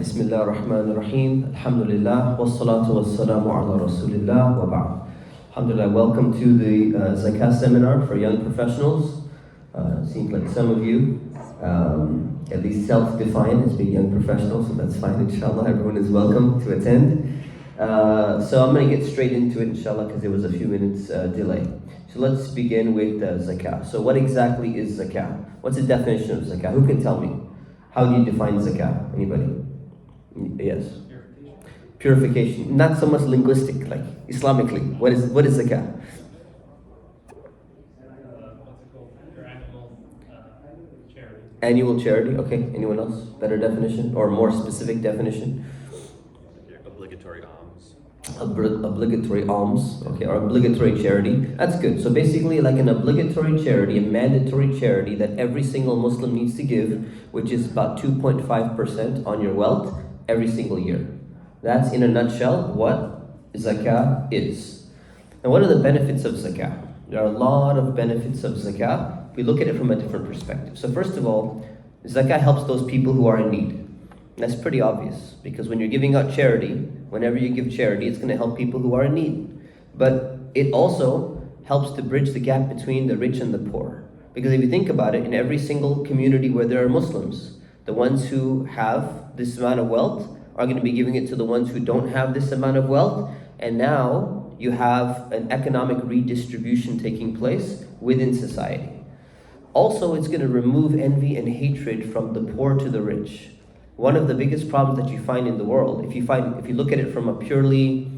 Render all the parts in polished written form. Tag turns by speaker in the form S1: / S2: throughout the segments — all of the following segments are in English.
S1: Bismillah ar-Rahman ar-Rahim. Alhamdulillah. Wassalatu wassalamu ala Rasulillah wa ba'd. Alhamdulillah. Welcome to the Zakah seminar for young professionals. Seems like some of you at least self-define as being young professionals, so that's fine, inshallah. Everyone is welcome to attend. So I'm going to get straight into it, inshallah, because there was a few minutes delay. So let's begin with Zakah. So what exactly is Zakah? What's the definition of Zakah? Who can tell me? How do you define Zakah? Anybody? Yes? Purification. Not so much linguistic, like Islamically. What is Zakah?
S2: Your annual charity.
S1: Annual charity, okay. Anyone else? Better definition or more specific definition?
S3: Obligatory alms.
S1: Obligatory alms, okay, or obligatory charity. That's good. So basically like an obligatory charity, a mandatory charity that every single Muslim needs to give, which is about 2.5% on your wealth every single year. That's in a nutshell what Zakah is. Now what are the benefits of Zakah? There are a lot of benefits of Zakah. We look at it from a different perspective. So first of all, Zakah helps those people who are in need. That's pretty obvious, because when you're giving out charity, whenever you give charity, it's going to help people who are in need. But it also helps to bridge the gap between the rich and the poor. Because if you think about it, in every single community where there are Muslims, the ones who have this amount of wealth are going to be giving it to the ones who don't have this amount of wealth. And now you have an economic redistribution taking place within society. Also, it's going to remove envy and hatred from the poor to the rich. One of the biggest problems that you find in the world, if you look at it from a purely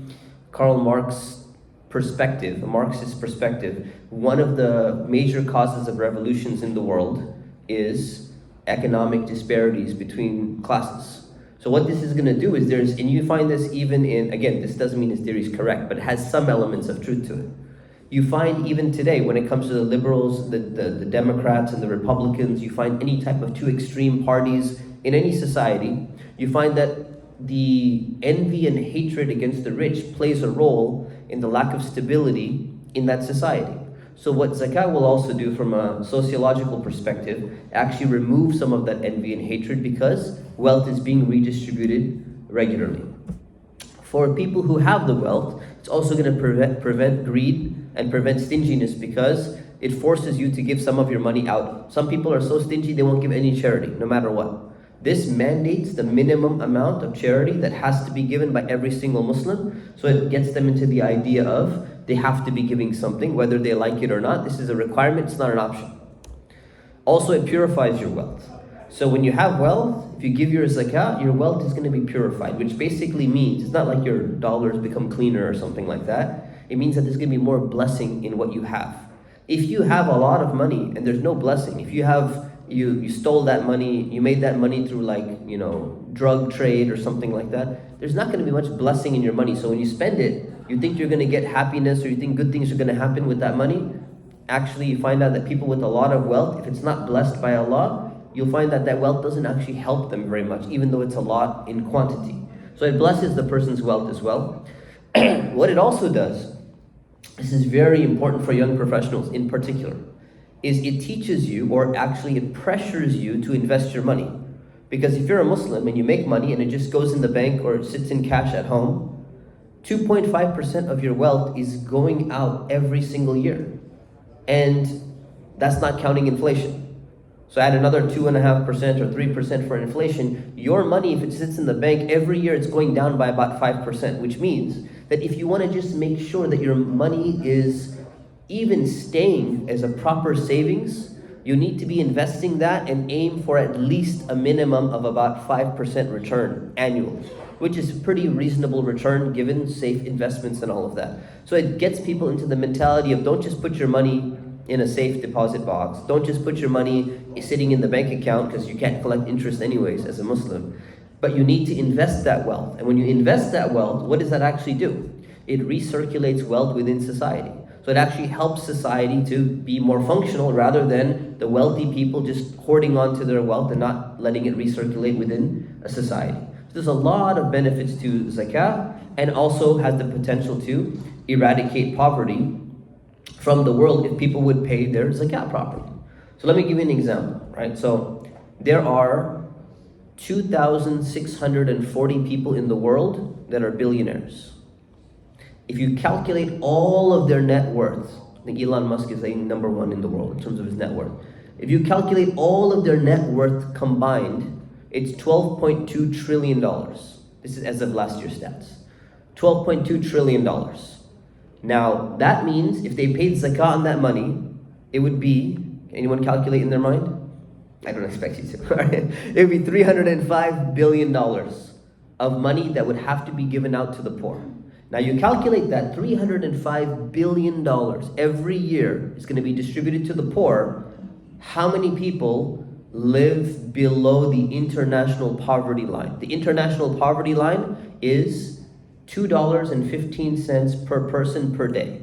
S1: Karl Marx perspective, a Marxist perspective, one of the major causes of revolutions in the world is economic disparities between classes. So what this is going to do is and you find this even in, again, this doesn't mean his theory is correct, but it has some elements of truth to it. You find even today, when it comes to the liberals, the Democrats and the Republicans, you find any type of two extreme parties in any society, you find that the envy and hatred against the rich plays a role in the lack of stability in that society. So what Zakah will also do from a sociological perspective, actually remove some of that envy and hatred, because wealth is being redistributed regularly. For people who have the wealth, it's also going to prevent greed and prevent stinginess, because it forces you to give some of your money out. Some people are so stingy they won't give any charity, no matter what. This mandates the minimum amount of charity that has to be given by every single Muslim. So it gets them into the idea of they have to be giving something, whether they like it or not. This is a requirement, it's not an option. Also, it purifies your wealth. So when you have wealth, if you give your zakah, your wealth is going to be purified, which basically means it's not like your dollars become cleaner or something like that. It means that there's going to be more blessing in what you have. If you have a lot of money and there's no blessing, if you have you stole that money, you made that money through drug trade or something like that, there's not going to be much blessing in your money. So when you spend it, you think you're going to get happiness, or you think good things are going to happen with that money. Actually, you find out that people with a lot of wealth, if it's not blessed by Allah, you'll find that wealth doesn't actually help them very much, even though it's a lot in quantity. So it blesses the person's wealth as well. What it also does, this is very important for young professionals in particular, is it teaches you, or actually it pressures you to invest your money. Because if you're a Muslim and you make money and it just goes in the bank or it sits in cash at home, 2.5% of your wealth is going out every single year. And that's not counting inflation. So add another 2.5% or 3% for inflation. Your money, if it sits in the bank, every year it's going down by about 5%, which means that if you want to just make sure that your money is even staying as a proper savings, you need to be investing that and aim for at least a minimum of about 5% return annually, which is a pretty reasonable return given safe investments and all of that. So it gets people into the mentality of don't just put your money in a safe deposit box. Don't just put your money sitting in the bank account, because you can't collect interest anyways as a Muslim. But you need to invest that wealth. And when you invest that wealth, what does that actually do? It recirculates wealth within society. So it actually helps society to be more functional, rather than the wealthy people just hoarding onto their wealth and not letting it recirculate within a society. So there's a lot of benefits to zakah, and also has the potential to eradicate poverty from the world if people would pay their zakah properly. So let me give you an example, right? So there are 2,640 people in the world that are billionaires. If you calculate all of their net worth, I think Elon Musk is number one in the world in terms of his net worth. If you calculate all of their net worth combined, it's $12.2 trillion. This is as of last year's stats. $12.2 trillion. Now, that means if they paid zakah on that money, it would be, anyone calculate in their mind? I don't expect you to. It would be $305 billion of money that would have to be given out to the poor. Now you calculate that $305 billion every year is going to be distributed to the poor. How many people live below the international poverty line? The international poverty line is $2.15 per person per day.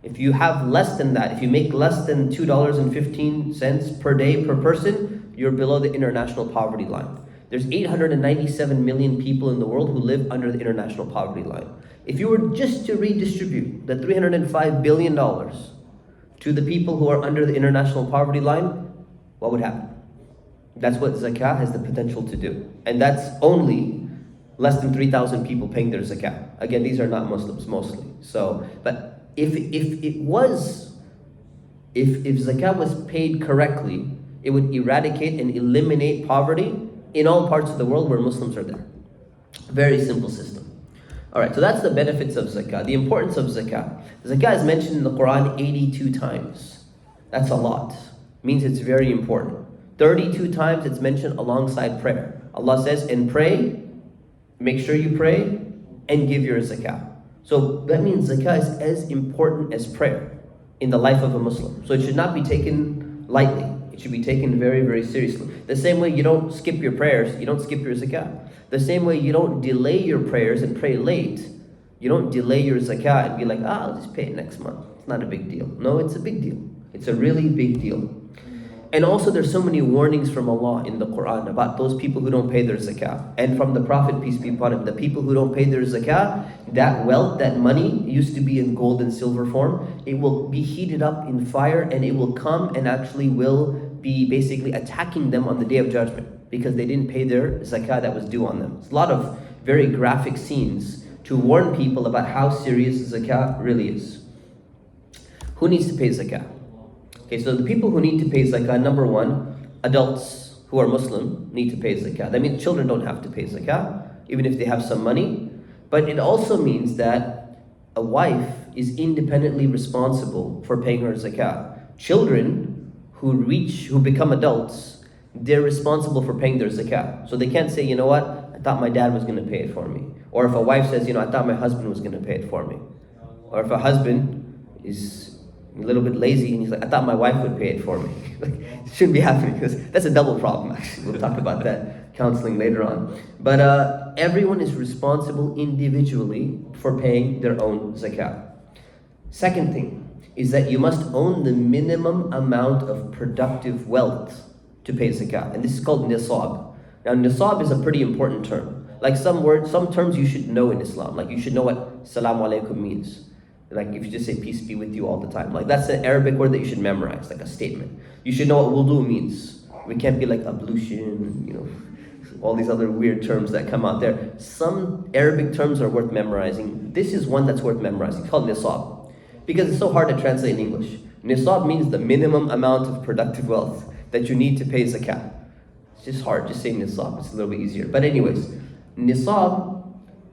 S1: If you have less than that, if you make less than $2.15 per day per person, you're below the international poverty line. There's 897 million people in the world who live under the international poverty line. If you were just to redistribute the $305 billion to the people who are under the international poverty line, what would happen? That's what zakah has the potential to do. And that's only less than 3,000 people paying their zakah. Again, these are not Muslims mostly. So, but if zakah was paid correctly, it would eradicate and eliminate poverty in all parts of the world where Muslims are there. Very simple system. Alright, so that's the benefits of zakah. The importance of zakah. Zakah is mentioned in the Quran 82 times. That's a lot. Means it's very important. 32 times it's mentioned alongside prayer. Allah says, and pray, make sure you pray, and give your zakah. So that means zakah is as important as prayer in the life of a Muslim. So it should not be taken lightly. It should be taken very, very seriously. The same way you don't skip your prayers, you don't skip your zakah. The same way you don't delay your prayers and pray late. You don't delay your zakah and be like, I'll just pay it next month. It's not a big deal. No, it's a big deal. It's a really big deal. And also there's so many warnings from Allah in the Quran about those people who don't pay their zakah. And from the Prophet, peace be upon him, the people who don't pay their zakah, that wealth, that money used to be in gold and silver form. It will be heated up in fire and it will come and actually will be basically attacking them on the Day of Judgment because they didn't pay their zakah that was due on them. It's a lot of very graphic scenes to warn people about how serious zakah really is. Who needs to pay zakah? Okay, so the people who need to pay zakah, number one, adults who are Muslim need to pay zakah. That means children don't have to pay zakah, even if they have some money. But it also means that a wife is independently responsible for paying her zakah. Children who become adults, they're responsible for paying their zakah. So they can't say, you know what, I thought my dad was going to pay it for me. Or if a wife says, you know, I thought my husband was going to pay it for me. Or if a husband is a little bit lazy and he's like, I thought my wife would pay it for me. It shouldn't be happening because that's a double problem actually. We'll talk about that counseling later on. But everyone is responsible individually for paying their own zakah. Second thing is that you must own the minimum amount of productive wealth to pay zakah. And this is called nisab. Now nisab is a pretty important term. Like some terms you should know in Islam. Like you should know what Salamu Alaikum means. Like if you just say peace be with you all the time. Like that's an Arabic word that you should memorize, like a statement. You should know what wudu means. We can't be like ablution, you know, all these other weird terms that come out there. Some Arabic terms are worth memorizing. This is one that's worth memorizing. It's called nisab. Because it's so hard to translate in English. Nisab means the minimum amount of productive wealth that you need to pay zakah. It's just hard, just say nisab, it's a little bit easier. But anyways, nisab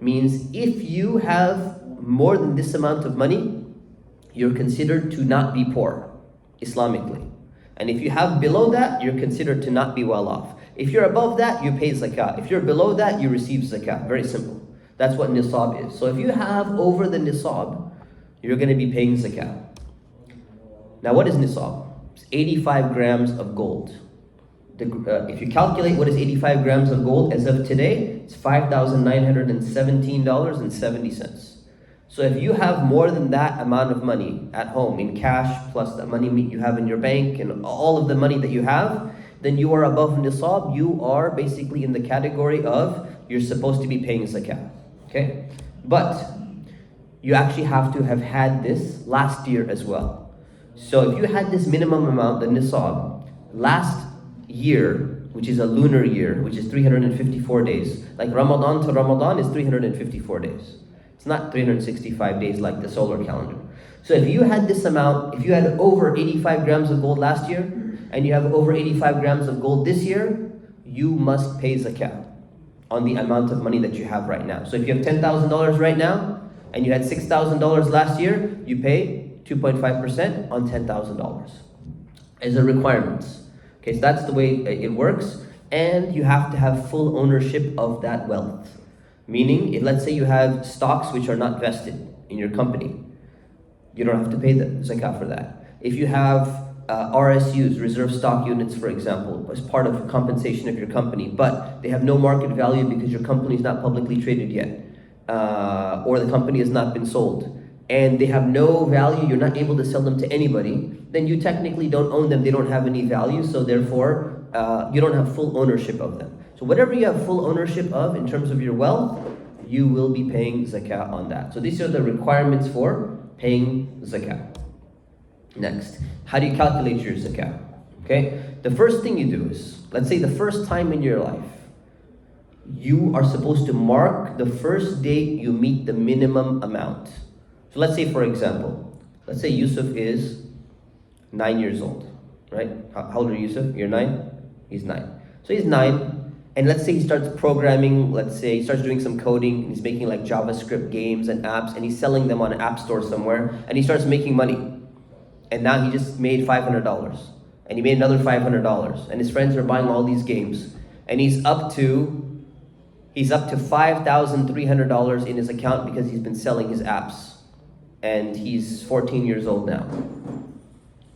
S1: means if you have more than this amount of money, you're considered to not be poor, Islamically. And if you have below that, you're considered to not be well off. If you're above that, you pay zakah. If you're below that, you receive zakah. Very simple. That's what nisab is. So if you have over the nisab, you're going to be paying zakah. Now what is nisab? It's 85 grams of gold. If you calculate what is 85 grams of gold as of today, it's $5,917.70. So if you have more than that amount of money at home in cash, plus the money you have in your bank and all of the money that you have, then you are above nisab. You are basically in the category of you're supposed to be paying zakah. Okay? But you actually have to have had this last year as well. So if you had this minimum amount, the nisab, last year, which is a lunar year, which is 354 days. Like Ramadan to Ramadan is 354 days. It's not 365 days like the solar calendar. So if you had this amount, if you had over 85 grams of gold last year, and you have over 85 grams of gold this year, you must pay zakah on the amount of money that you have right now. So if you have $10,000 right now, and you had $6,000 last year, you pay 2.5% on $10,000 as a requirement. Okay, so that's the way it works, and you have to have full ownership of that wealth. Meaning, if let's say you have stocks which are not vested in your company, you don't have to pay the zakah for that. If you have RSUs, reserve stock units, for example, as part of compensation of your company, but they have no market value because your company is not publicly traded yet, or the company has not been sold, and they have no value, you're not able to sell them to anybody, then you technically don't own them, they don't have any value, so therefore you don't have full ownership of them. So whatever you have full ownership of in terms of your wealth, you will be paying zakah on that. So these are the requirements for paying zakah. Next, how do you calculate your zakah? Okay, the first thing you do is, let's say the first time in your life, you are supposed to mark the first date you meet the minimum amount. So let's say, for example, let's say Yusuf is 9 years old, right? How old are you, Yusuf? You're 9? He's 9. So he's 9, and let's say he starts programming, let's say he starts doing some coding, and he's making like JavaScript games and apps, and he's selling them on an app store somewhere, and he starts making money. And now he just made $500, and he made another $500, and his friends are buying all these games, and he's up to $5,300 in his account because he's been selling his apps, and he's 14 years old now.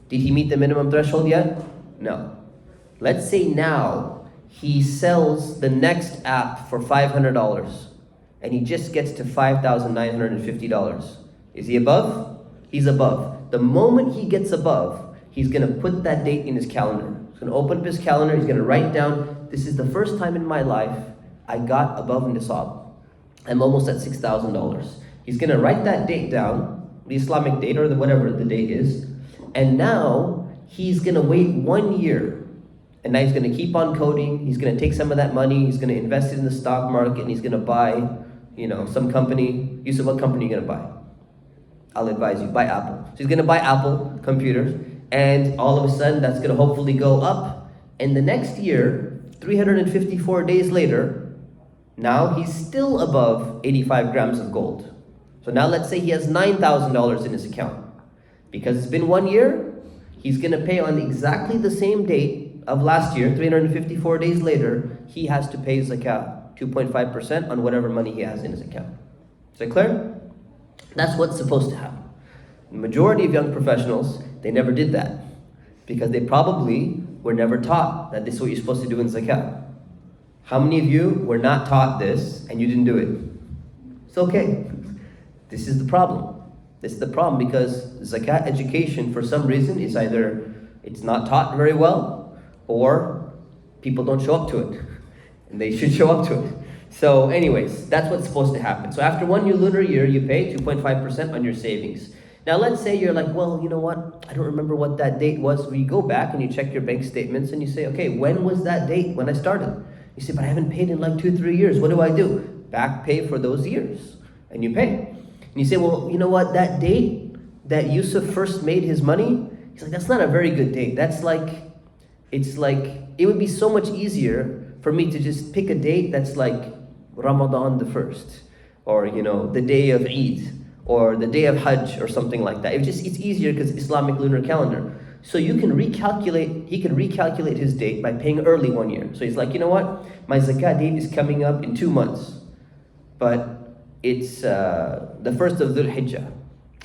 S1: Did he meet the minimum threshold yet? No. Let's say now he sells the next app for $500, and he just gets to $5,950. Is he above? He's above. The moment he gets above, he's going to put that date in his calendar. He's going to open up his calendar, he's going to write down, this is the first time in my life I got above nisab. I'm almost at $6,000. He's going to write that date down, the Islamic date or whatever the date is, and now he's going to wait 1 year. And now he's going to keep on coding, he's going to take some of that money, he's going to invest it in the stock market, and he's going to buy, some company. Yusuf, what company are you going to buy? I'll advise you, buy Apple. So he's going to buy Apple computers, and all of a sudden that's going to hopefully go up. And the next year, 354 days later, now he's still above 85 grams of gold. So now let's say he has $9,000 in his account. Because it's been 1 year, he's going to pay on exactly the same date of last year, 354 days later, he has to pay zakah, 2.5% on whatever money he has in his account. Is that clear? That's what's supposed to happen. The majority of young professionals, they never did that because they probably were never taught that this is what you're supposed to do in zakah. How many of you were not taught this and you didn't do it? It's okay. This is the problem. This is the problem because zakah education, for some reason, is either it's not taught very well or people don't show up to it. And they should show up to it. So anyways, that's what's supposed to happen. So after 1 new lunar year, you pay 2.5% on your savings. Now let's say you're like, well, you know what? I don't remember what that date was. Well, you go back and you check your bank statements and you say, okay, when was that date when I started? You say, but I haven't paid in like 2-3 years. What do? Back pay for those years. And you pay. And you say, well, you know what? That date that Yusuf first made his money, he's like, that's not a very good date. It would be so much easier for me to just pick a date that's like Ramadan the 1st, or the day of Eid, or the day of Hajj, or something like that. It's easier because Islamic lunar calendar. So he can recalculate his date by paying early 1 year. So he's like, you know what? My zakah date is coming up in 2 months, but it's the 1st of Dhul Hijjah,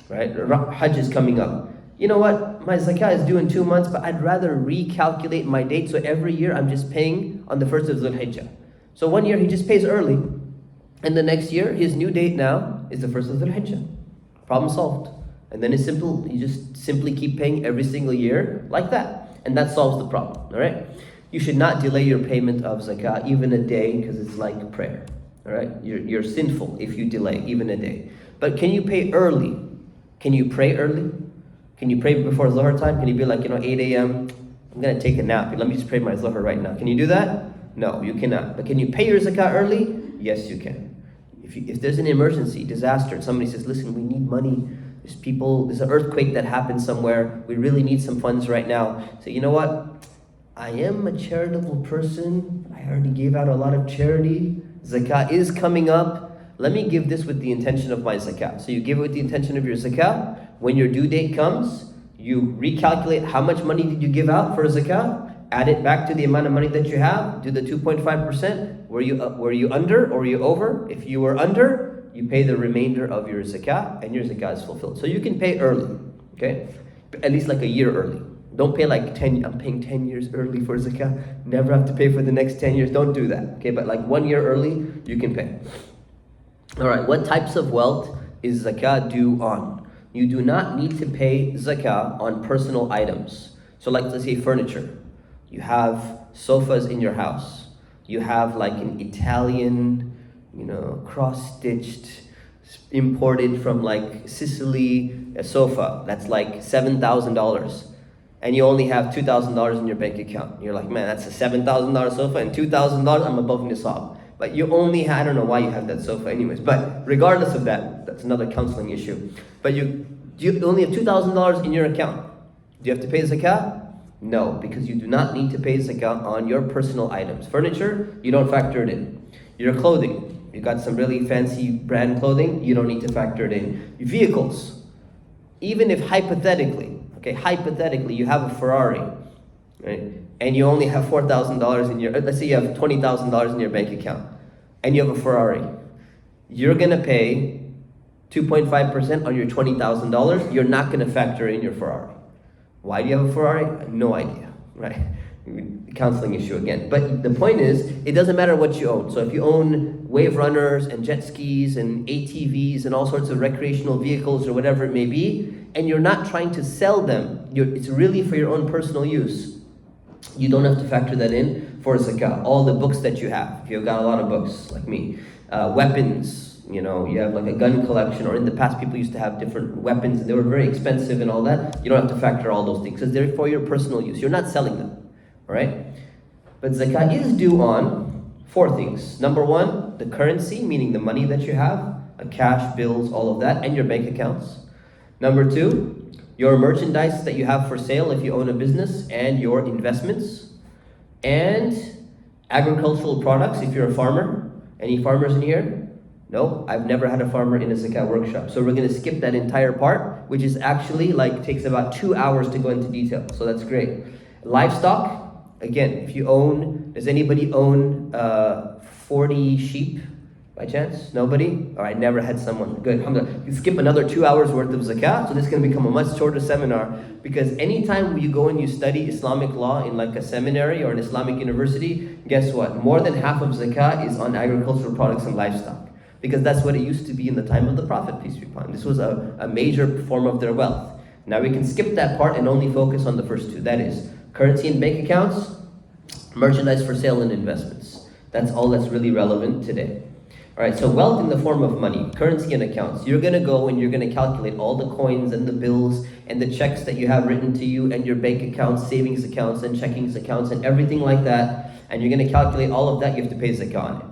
S1: right? Hajj is coming up. You know what? My zakah is due in 2 months, but I'd rather recalculate my date. So every year I'm just paying on the 1st of Dhul Hijjah. So 1 year he just pays early, and the next year his new date now is the 1st of Dhul Hijjah. Problem solved. And then it's simple. You just simply keep paying every single year like that, and that solves the problem. All right. You should not delay your payment of zakah even a day because it's like prayer. All right. You're sinful if you delay even a day. But can you pay early? Can you pray early? Can you pray before Zuhr time? Can you be like 8 a.m. I'm going to take a nap. Let me just pray my Zuhr right now. Can you do that? No, you cannot. But can you pay your zakah early? Yes, you can. If there's an emergency, disaster, somebody says, listen, we need money. There's an earthquake that happened somewhere. We really need some funds right now. So you know what? I am a charitable person. I already gave out a lot of charity. Zakah is coming up. Let me give this with the intention of my zakah. So you give it with the intention of your zakah. When your due date comes, you recalculate how much money did you give out for zakah, add it back to the amount of money that you have, do the 2.5%. Were you under or were you over? If you were under, you pay the remainder of your zakah and your zakah is fulfilled. So you can pay early, okay? At least like a year early. Don't pay like 10, I'm paying 10 years early for zakah. Never have to pay for the next 10 years. Don't do that, okay? But like 1 year early, you can pay. All right, what types of wealth is zakah due on? You do not need to pay zakah on personal items. So like, let's say furniture. You have sofas in your house. You have like an Italian, cross-stitched, imported from like Sicily, a sofa that's like $7,000. And you only have $2,000 in your bank account. You're like, man, that's a $7,000 sofa and $2,000, I'm above nisab. But you only have, I don't know why you have that sofa anyways, but regardless of that, that's another counseling issue. But you only have $2,000 in your account. Do you have to pay zakah? No, because you do not need to pay zakah on your personal items. Furniture, you don't factor it in. Your clothing, you got some really fancy brand clothing, you don't need to factor it in. Vehicles, even if hypothetically you have a Ferrari, right? And you only have $4,000 in your, let's say you have $20,000 in your bank account, and you have a Ferrari. You're gonna pay 2.5% on your $20,000. You're not gonna factor in your Ferrari. Why do you have a Ferrari? No idea, right? Counseling issue again. But the point is, it doesn't matter what you own. So if you own wave runners and jet skis and ATVs and all sorts of recreational vehicles or whatever it may be, and you're not trying to sell them, it's really for your own personal use, you don't have to factor that in for zakah. All the books that you have, if you've got a lot of books like me, weapons, you have like a gun collection, or in the past people used to have different weapons and they were very expensive and all that, you don't have to factor all those things because they're for your personal use. You're not selling them, all right? But zakah is due on 4 things. Number 1, the currency, meaning the money that you have, cash, bills, all of that, and your bank accounts. Number 2, your merchandise that you have for sale if you own a business, and your investments, and agricultural products if you're a farmer. Any farmers in here? No, I've never had a farmer in a zakah workshop. So we're going to skip that entire part, which is actually takes about 2 hours to go into detail. So that's great. Livestock, again, if you own, does anybody own 40 sheep by chance? Nobody? All right, never had someone. Good. You skip another 2 hours worth of zakah, so this is going to become a much shorter seminar, because anytime you go and you study Islamic law in like a seminary or an Islamic university, guess what? More than half of zakah is on agricultural products and livestock. Because that's what it used to be in the time of the Prophet, peace be upon him. This was a major form of their wealth. Now we can skip that part and only focus on the first 2. That is currency and bank accounts, merchandise for sale and investments. That's all that's really relevant today. All right, so wealth in the form of money, currency and accounts. You're going to go and you're going to calculate all the coins and the bills and the checks that you have written to you and your bank accounts, savings accounts and checkings accounts and everything like that. And you're going to calculate all of that. You have to pay zakah on it.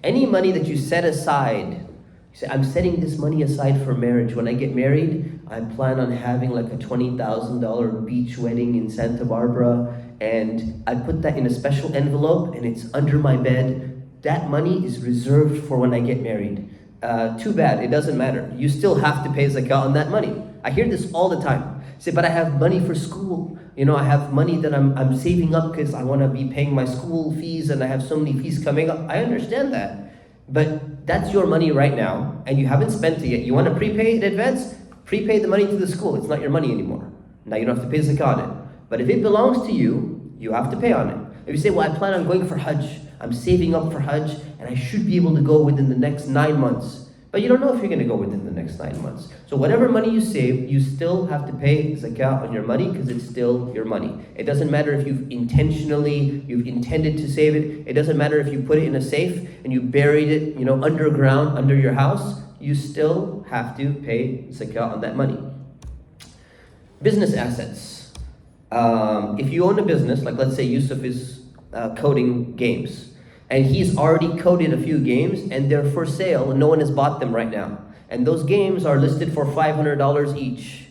S1: Any money that you set aside, you say, I'm setting this money aside for marriage. When I get married, I plan on having like a $20,000 beach wedding in Santa Barbara, and I put that in a special envelope and it's under my bed. That money is reserved for when I get married. Too bad, it doesn't matter. You still have to pay zakah on that money. I hear this all the time. Say, but I have money for school. I have money that I'm saving up because I want to be paying my school fees and I have so many fees coming up. I understand that. But that's your money right now and you haven't spent it yet. You want to prepay in advance? Prepay the money to the school. It's not your money anymore. Now you don't have to pay zakah on it. But if it belongs to you, you have to pay on it. If you say, well, I plan on going for Hajj. I'm saving up for Hajj and I should be able to go within the next 9 months. But you don't know if you're going to go within the next 9 months. So whatever money you save, you still have to pay zakah on your money because it's still your money. It doesn't matter if you've intended to save it. It doesn't matter if you put it in a safe and you buried it, underground under your house. You still have to pay zakah on that money. Business assets. if you own a business, like let's say Yusuf is coding games, and he's already coded a few games and they're for sale and no one has bought them right now, and those games are listed for $500 each,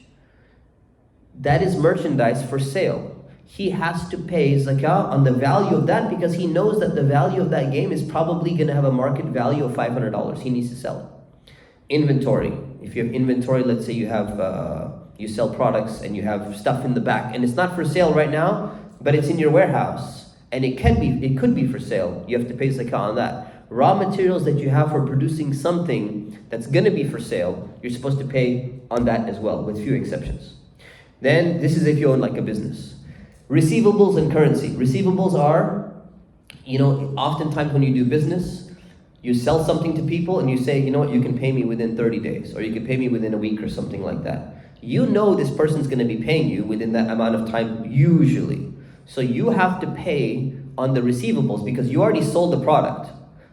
S1: that is merchandise for sale. He has to pay zakah on the value of that because he knows that the value of that game is probably going to have a market value of $500. He needs to sell it. Inventory. If you have inventory, let's say you have you sell products and you have stuff in the back and it's not for sale right now, but it's in your warehouse and it could be for sale. You have to pay zakah on that. Raw materials that you have for producing something that's going to be for sale, you're supposed to pay on that as well, with few exceptions. Then this is if you own like a business. Receivables and currency. Receivables are, oftentimes when you do business, you sell something to people and you say, you know what, you can pay me within 30 days or you can pay me within a week or something like that. You know this person's going to be paying you within that amount of time usually. So you have to pay on the receivables because you already sold the product.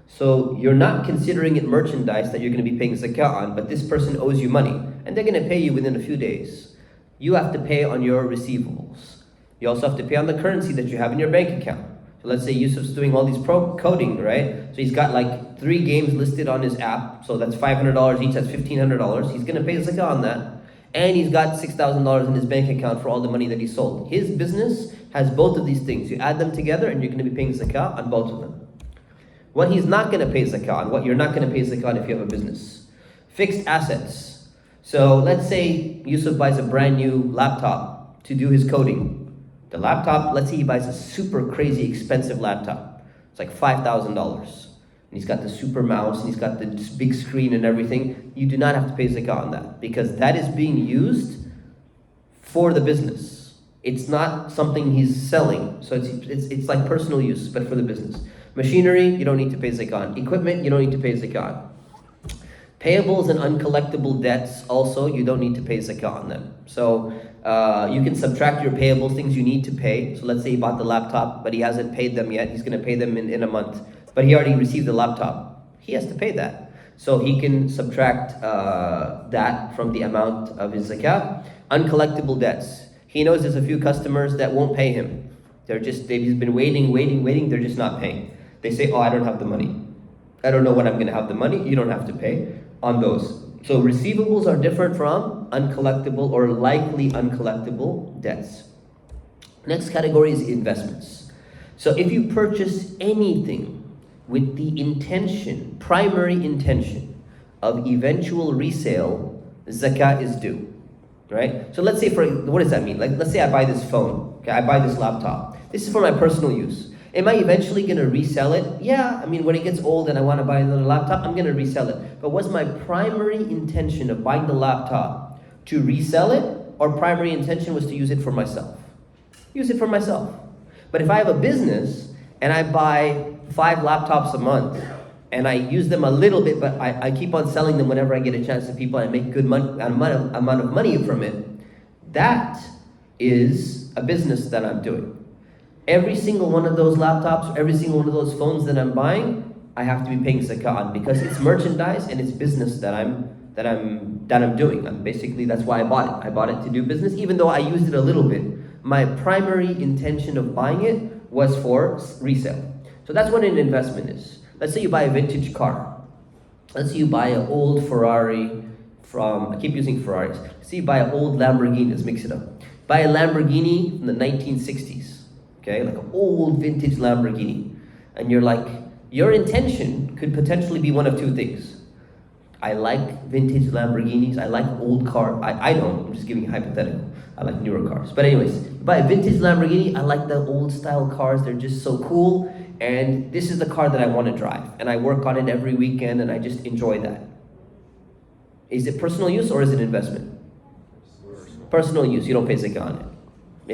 S1: So you're not considering it merchandise that you're going to be paying zakah on, but this person owes you money and they're going to pay you within a few days. You have to pay on your receivables. You also have to pay on the currency that you have in your bank account. So let's say Yusuf's doing all these coding, right? So he's got like 3 games listed on his app. So that's $500 each, that's $1,500. He's going to pay zakah on that. And he's got $6,000 in his bank account for all the money that he sold. His business has both of these things. You add them together and you're going to be paying zakah on both of them. What he's not going to pay zakah on, what you're not going to pay zakah on if you have a business. Fixed assets. So let's say Yusuf buys a brand new laptop to do his coding. The laptop, let's say he buys a super crazy expensive laptop. It's like $5,000. And he's got the super mouse and he's got the big screen and everything. You do not have to pay zakah on that because that is being used for the business. It's not something he's selling. So it's like personal use, but for the business. Machinery, you don't need to pay zakah on. Equipment, you don't need to pay zakah on. Payables and uncollectible debts, also, you don't need to pay zakah on them. So you can subtract your payables, things you need to pay. So let's say he bought the laptop, but he hasn't paid them yet. He's going to pay them in a month. But he already received the laptop. He has to pay that. So he can subtract that from the amount of his zakah. Uncollectible debts. He knows there's a few customers that won't pay him. They've been waiting. They're just not paying. They say, oh, I don't have the money. I don't know when I'm going to have the money. You don't have to pay on those. So receivables are different from uncollectible or likely uncollectible debts. Next category is investments. So if you purchase anything with the intention, primary intention of eventual resale, zakah is due, right? So let's say what does that mean? Like let's say I buy this phone, okay? I buy this laptop. This is for my personal use. Am I eventually going to resell it? Yeah, I mean, when it gets old and I want to buy another laptop, I'm going to resell it. But was my primary intention of buying the laptop to resell it, or primary intention was to use it for myself? Use it for myself. But if I have a business and I buy 5 laptops a month and I use them a little bit, but I keep on selling them whenever I get a chance to people and I make good amount of money from it, that is a business that I'm doing. Every single one of those laptops, every single one of those phones that I'm buying, I have to be paying zakah on because it's merchandise and it's business that I'm doing. Basically, that's why I bought it. I bought it to do business, even though I used it a little bit. My primary intention of buying it was for resale. So that's what an investment is. Let's say you buy a vintage car. Let's say you buy an old Ferrari I keep using Ferraris. Let's say you buy an old Lamborghini. Let's mix it up. Buy a Lamborghini from the 1960s. Okay, like an old vintage Lamborghini. And you're like, your intention could potentially be one of 2 things. I like vintage Lamborghinis. I like old cars. I don't. I'm just giving you hypothetical. I like newer cars. But anyways, buy a vintage Lamborghini. I like the old style cars. They're just so cool. And this is the car that I want to drive. And I work on it every weekend and I just enjoy that. Is it personal use or is it investment? Personal use. You don't pay zakah on it.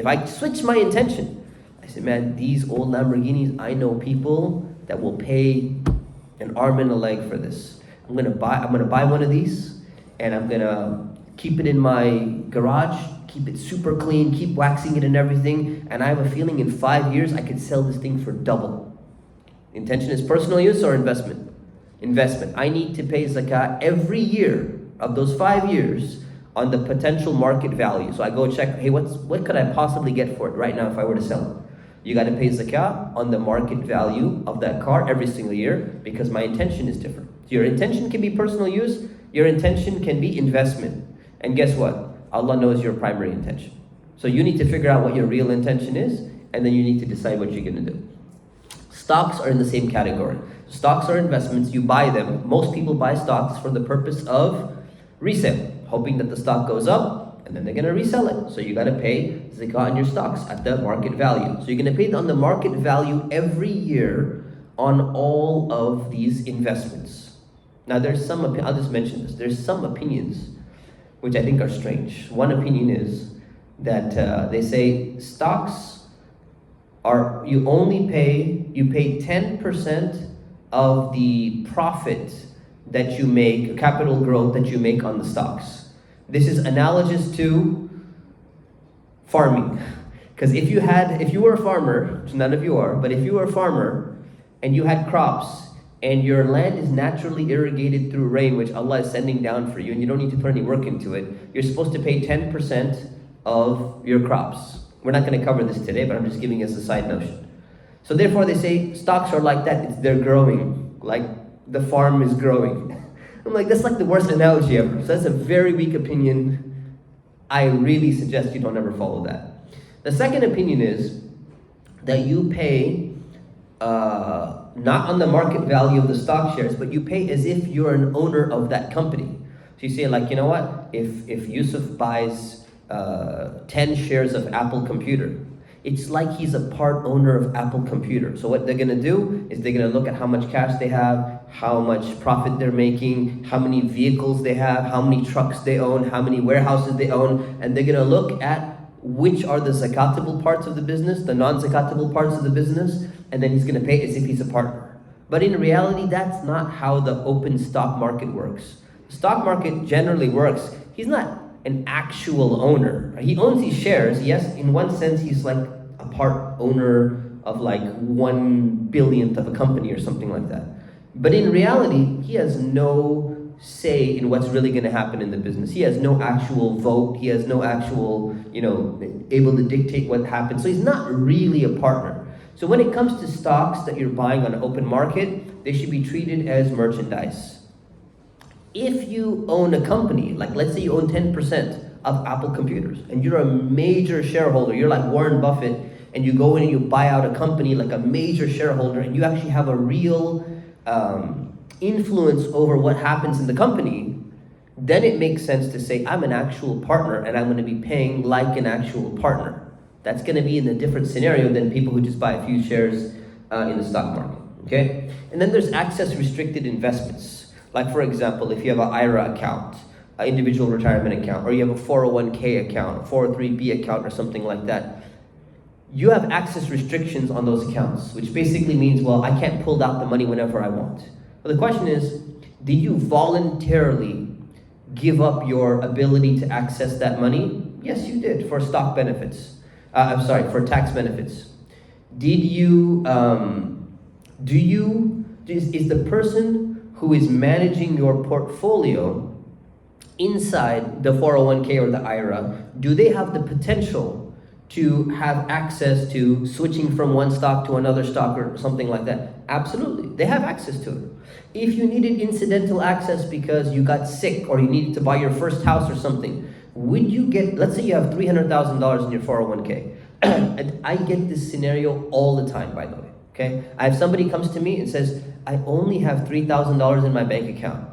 S1: If I switch my intention, I said, man, these old Lamborghinis, I know people that will pay an arm and a leg for this. I'm gonna buy one of these and I'm gonna keep it in my garage, keep it super clean, keep waxing it and everything, and I have a feeling in 5 years I could sell this thing for double. Intention is personal use or investment? Investment. I need to pay zakah every year of those 5 years on the potential market value. So I go check, hey, what could I possibly get for it right now if I were to sell it? You got to pay zakah on the market value of that car every single year, because my intention is different. Your intention can be personal use, your intention can be investment. And guess what? Allah knows your primary intention. So you need to figure out what your real intention is, and then you need to decide what you're going to do. Stocks are in the same category. Stocks are investments, you buy them. Most people buy stocks for the purpose of resale, hoping that the stock goes up, and then they're going to resell it. So you got to pay zakah on your stocks at the market value. So you're going to pay on the market value every year on all of these investments. Now there's some, I'll just mention this, there's some opinions which I think are strange. One opinion is that they say stocks are, you pay 10% of the profit that you make, capital growth that you make on the stocks. This is analogous to farming. Because if you were a farmer, which none of you are, but if you were a farmer and you had crops and your land is naturally irrigated through rain, which Allah is sending down for you, and you don't need to put any work into it, you're supposed to pay 10% of your crops. We're not going to cover this today, but I'm just giving us a side notion. So therefore they say stocks are like that, they're growing, like the farm is growing. I'm like, that's like the worst analogy ever. So that's a very weak opinion. I really suggest you don't ever follow that. The second opinion is that you pay not on the market value of the stock shares, but you pay as if you're an owner of that company. So you say, like, you know what? If Yusuf buys 10 shares of Apple Computer, it's like he's a part owner of Apple Computer. So what they're going to do is they're going to look at how much cash they have, how much profit they're making, how many vehicles they have, how many trucks they own, how many warehouses they own, and they're going to look at which are the zakatable parts of the business, the non-zakatable parts of the business, and then he's going to pay as if he's a partner. But in reality, that's not how the open stock market works. The stock market generally works. He's not an actual owner. He owns these shares. Yes, in one sense, he's like a part owner of like 1/10000000th of a company or something like that. But in reality, he has no say in what's really going to happen in the business. He has no actual vote. He has no actual, able to dictate what happens. So he's not really a partner. So when it comes to stocks that you're buying on an open market, they should be treated as merchandise. If you own a company, like let's say you own 10% of Apple Computers, and you're a major shareholder, you're like Warren Buffett, and you go in and you buy out a company like a major shareholder, and you actually have a real influence over what happens in the company, then it makes sense to say, I'm an actual partner and I'm going to be paying like an actual partner. That's going to be in a different scenario than people who just buy a few shares in the stock market, okay? And then there's access restricted investments. Like for example, if you have an IRA account, an individual retirement account, or you have a 401k account, a 403b account or something like that, you have access restrictions on those accounts, which basically means, well, I can't pull out the money whenever I want. But the question is, did you voluntarily give up your ability to access that money? Yes, you did, for stock benefits. For tax benefits. Did you, is the person who is managing your portfolio inside the 401k or the IRA, do they have the potential to have access to switching from one stock to another stock or something like that? Absolutely, they have access to it. If you needed incidental access because you got sick or you needed to buy your first house or something, would you get, let's say you have $300,000 in your 401k, and I get this scenario all the time, by the way, okay? I have somebody comes to me and says, I only have $3,000 in my bank account,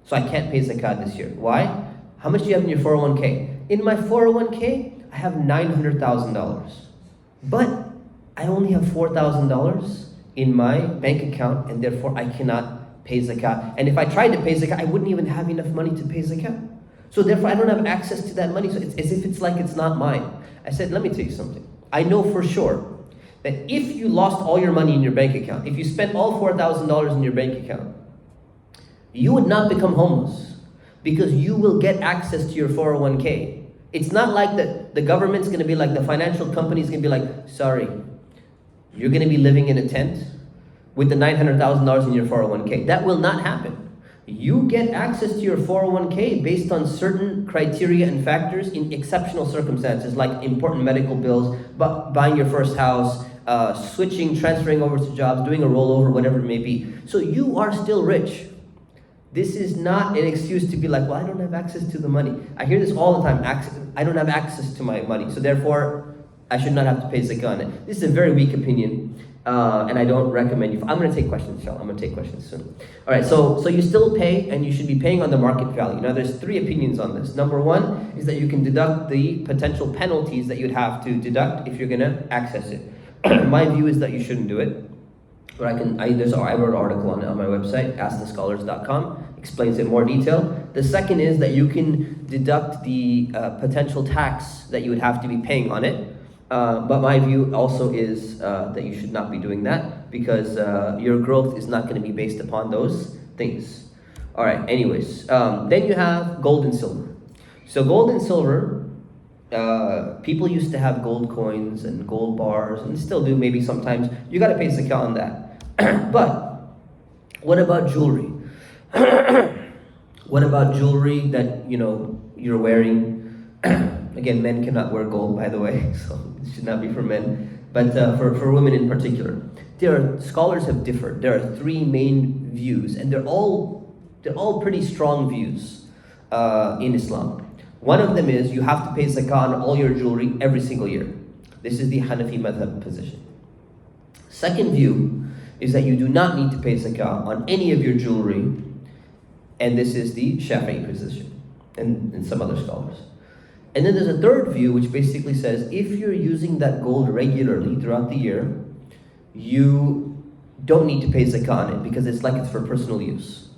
S1: so I can't pay zakat this year. Why? How much do you have in your 401k? In my 401k, I have $900,000, but I only have $4,000 in my bank account, and therefore I cannot pay zakat. And if I tried to pay zakat, I wouldn't even have enough money to pay zakat. So therefore I don't have access to that money, so it's as if it's like it's not mine. I said, let me tell you something. I know for sure that if you lost all your money in your bank account, if you spent all $4,000 in your bank account, you would not become homeless, because you will get access to your 401k. It's not like the government's going to be like, the financial company's going to be like, sorry, you're going to be living in a tent with the $900,000 in your 401k. That will not happen. You get access to your 401k based on certain criteria and factors in exceptional circumstances, like important medical bills, buying your first house, switching, transferring over to jobs, doing a rollover, whatever it may be. So you are still rich. This is not an excuse to be like, well, I don't have access to the money. I hear this all the time. I don't have access to my money, so therefore I should not have to pay zakah on it. This is a very weak opinion, and I don't recommend you. I'm going to take questions, inshallah. I'm going to take questions soon. All right, so you still pay, and you should be paying on the market value. Now, there's 3 opinions on this. Number 1 is that you can deduct the potential penalties that you'd have to deduct if you're going to access it. My view is that you shouldn't do it. But I wrote an article on it on my website, askthescholars.com, explains it in more detail. The second is that you can deduct the potential tax that you would have to be paying on it. But my view also is that you should not be doing that, because your growth is not going to be based upon those things. All right, anyways. Then you have gold and silver. So gold and silver, people used to have gold coins and gold bars, and still do maybe sometimes. You got to pay zakah on that. But what about jewelry? What about jewelry that you're wearing? Again, men cannot wear gold, by the way, so it should not be for men. But for women in particular, scholars have differed. There are 3 main views, and they're all pretty strong views in Islam. One of them is you have to pay zakah on all your jewelry every single year. This is the Hanafi madhab position. Second view is that you do not need to pay zakah on any of your jewelry, and this is the Shafi'i position, and some other scholars. And then there's a third view which basically says if you're using that gold regularly throughout the year, you don't need to pay zakah on it, because it's for personal use.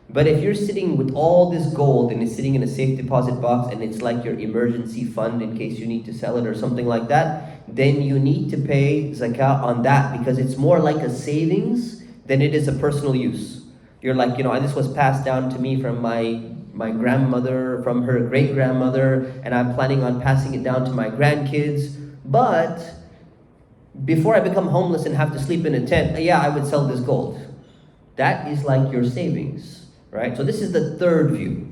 S1: But if you're sitting with all this gold and it's sitting in a safe deposit box and it's like your emergency fund in case you need to sell it or something like that, then you need to pay zakah on that, because it's more like a savings than it is a personal use. You're like, this was passed down to me from my grandmother, from her great-grandmother, and I'm planning on passing it down to my grandkids. But before I become homeless and have to sleep in a tent, I would sell this gold. That is like your savings, right? So this is the third view.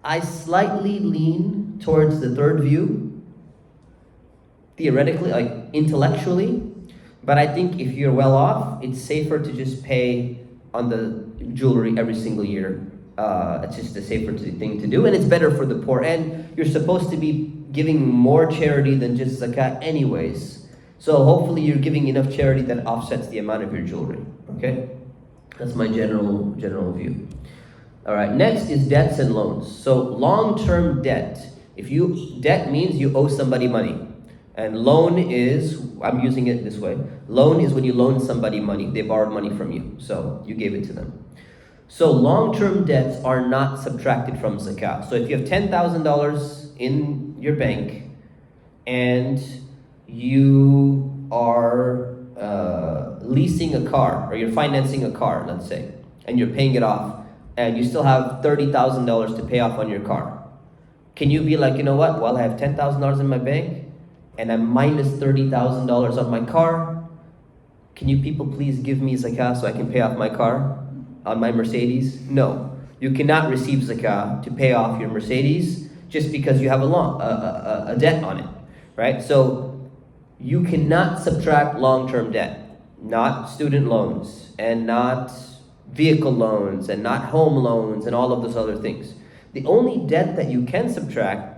S1: I slightly lean towards the third view, theoretically, intellectually, but I think if you're well off, it's safer to just pay on the jewelry every single year. It's just a safer thing to do, and it's better for the poor. And you're supposed to be giving more charity than just zakah anyways. So hopefully you're giving enough charity that offsets the amount of your jewelry. Okay? That's my general view. All right, next is debts and loans. So long-term debt. Debt means you owe somebody money. And loan is, I'm using it this way. Loan is when you loan somebody money. They borrowed money from you, so you gave it to them. So long-term debts are not subtracted from zakah. So if you have $10,000 in your bank and you are leasing a car, or you're financing a car, let's say, and you're paying it off, and you still have $30,000 to pay off on your car, can you be like, you know what? Well, I have $10,000 in my bank, and I'm minus $30,000 on my car. Can you people please give me zakah so I can pay off my car on my Mercedes? No, you cannot receive zakah to pay off your Mercedes just because you have a debt on it, right? So you cannot subtract long-term debt, not student loans, and not vehicle loans, and not home loans, and all of those other things. The only debt that you can subtract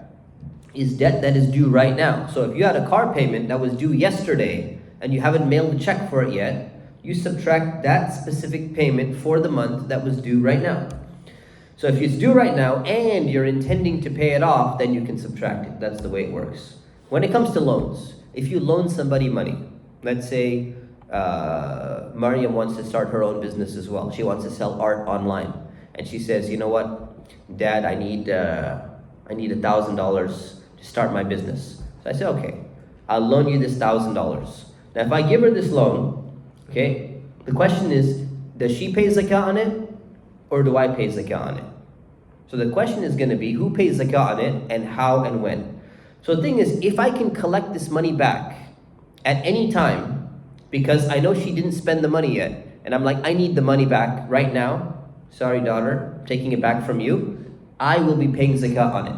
S1: is debt that is due right now. So if you had a car payment that was due yesterday and you haven't mailed the check for it yet, you subtract that specific payment for the month that was due right now. So if it's due right now and you're intending to pay it off, then you can subtract it. That's the way it works. When it comes to loans, if you loan somebody money, let's say Mariam wants to start her own business as well. She wants to sell art online. And she says, you know what, Dad, I need $1,000 to start my business. So I say, okay, I'll loan you this $1,000. Now, if I give her this loan, okay, the question is, does she pay zakah on it, or do I pay zakah on it? So the question is going to be, who pays zakah on it, and how and when? So the thing is, if I can collect this money back at any time, because I know she didn't spend the money yet, and I'm like, I need the money back right now, sorry daughter, I'm taking it back from you. I will be paying zakah on it.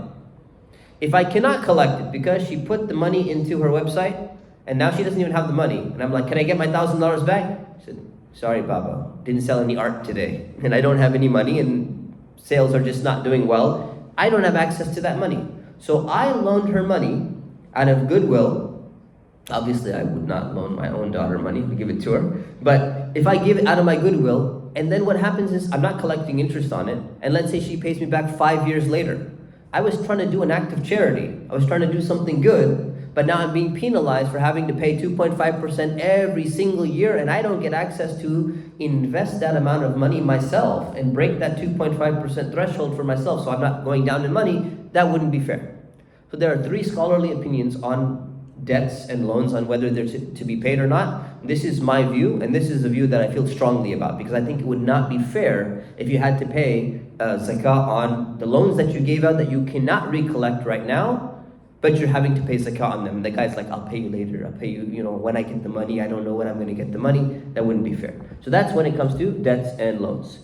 S1: If I cannot collect it because she put the money into her website and now she doesn't even have the money, and I'm like, can I get my $1,000 back? She said, sorry Baba, didn't sell any art today, and I don't have any money, and sales are just not doing well. I don't have access to that money. So I loaned her money out of goodwill. Obviously, I would not loan my own daughter money to give it to her. But if I give it out of my goodwill, and then what happens is I'm not collecting interest on it, and let's say she pays me back 5 years later. I was trying to do an act of charity. I was trying to do something good, but now I'm being penalized for having to pay 2.5% every single year, and I don't get access to invest that amount of money myself and break that 2.5% threshold for myself, so I'm not going down in money. That wouldn't be fair. So there are 3 scholarly opinions on debts and loans, on whether they're to be paid or not. This is my view, and this is a view that I feel strongly about, because I think it would not be fair if you had to pay zakah on the loans that you gave out that you cannot recollect right now, but you're having to pay zakah on them. And the guy's like, I'll pay you later, I'll pay you, when I get the money, I don't know when I'm going to get the money. That wouldn't be fair. So that's when it comes to debts and loans.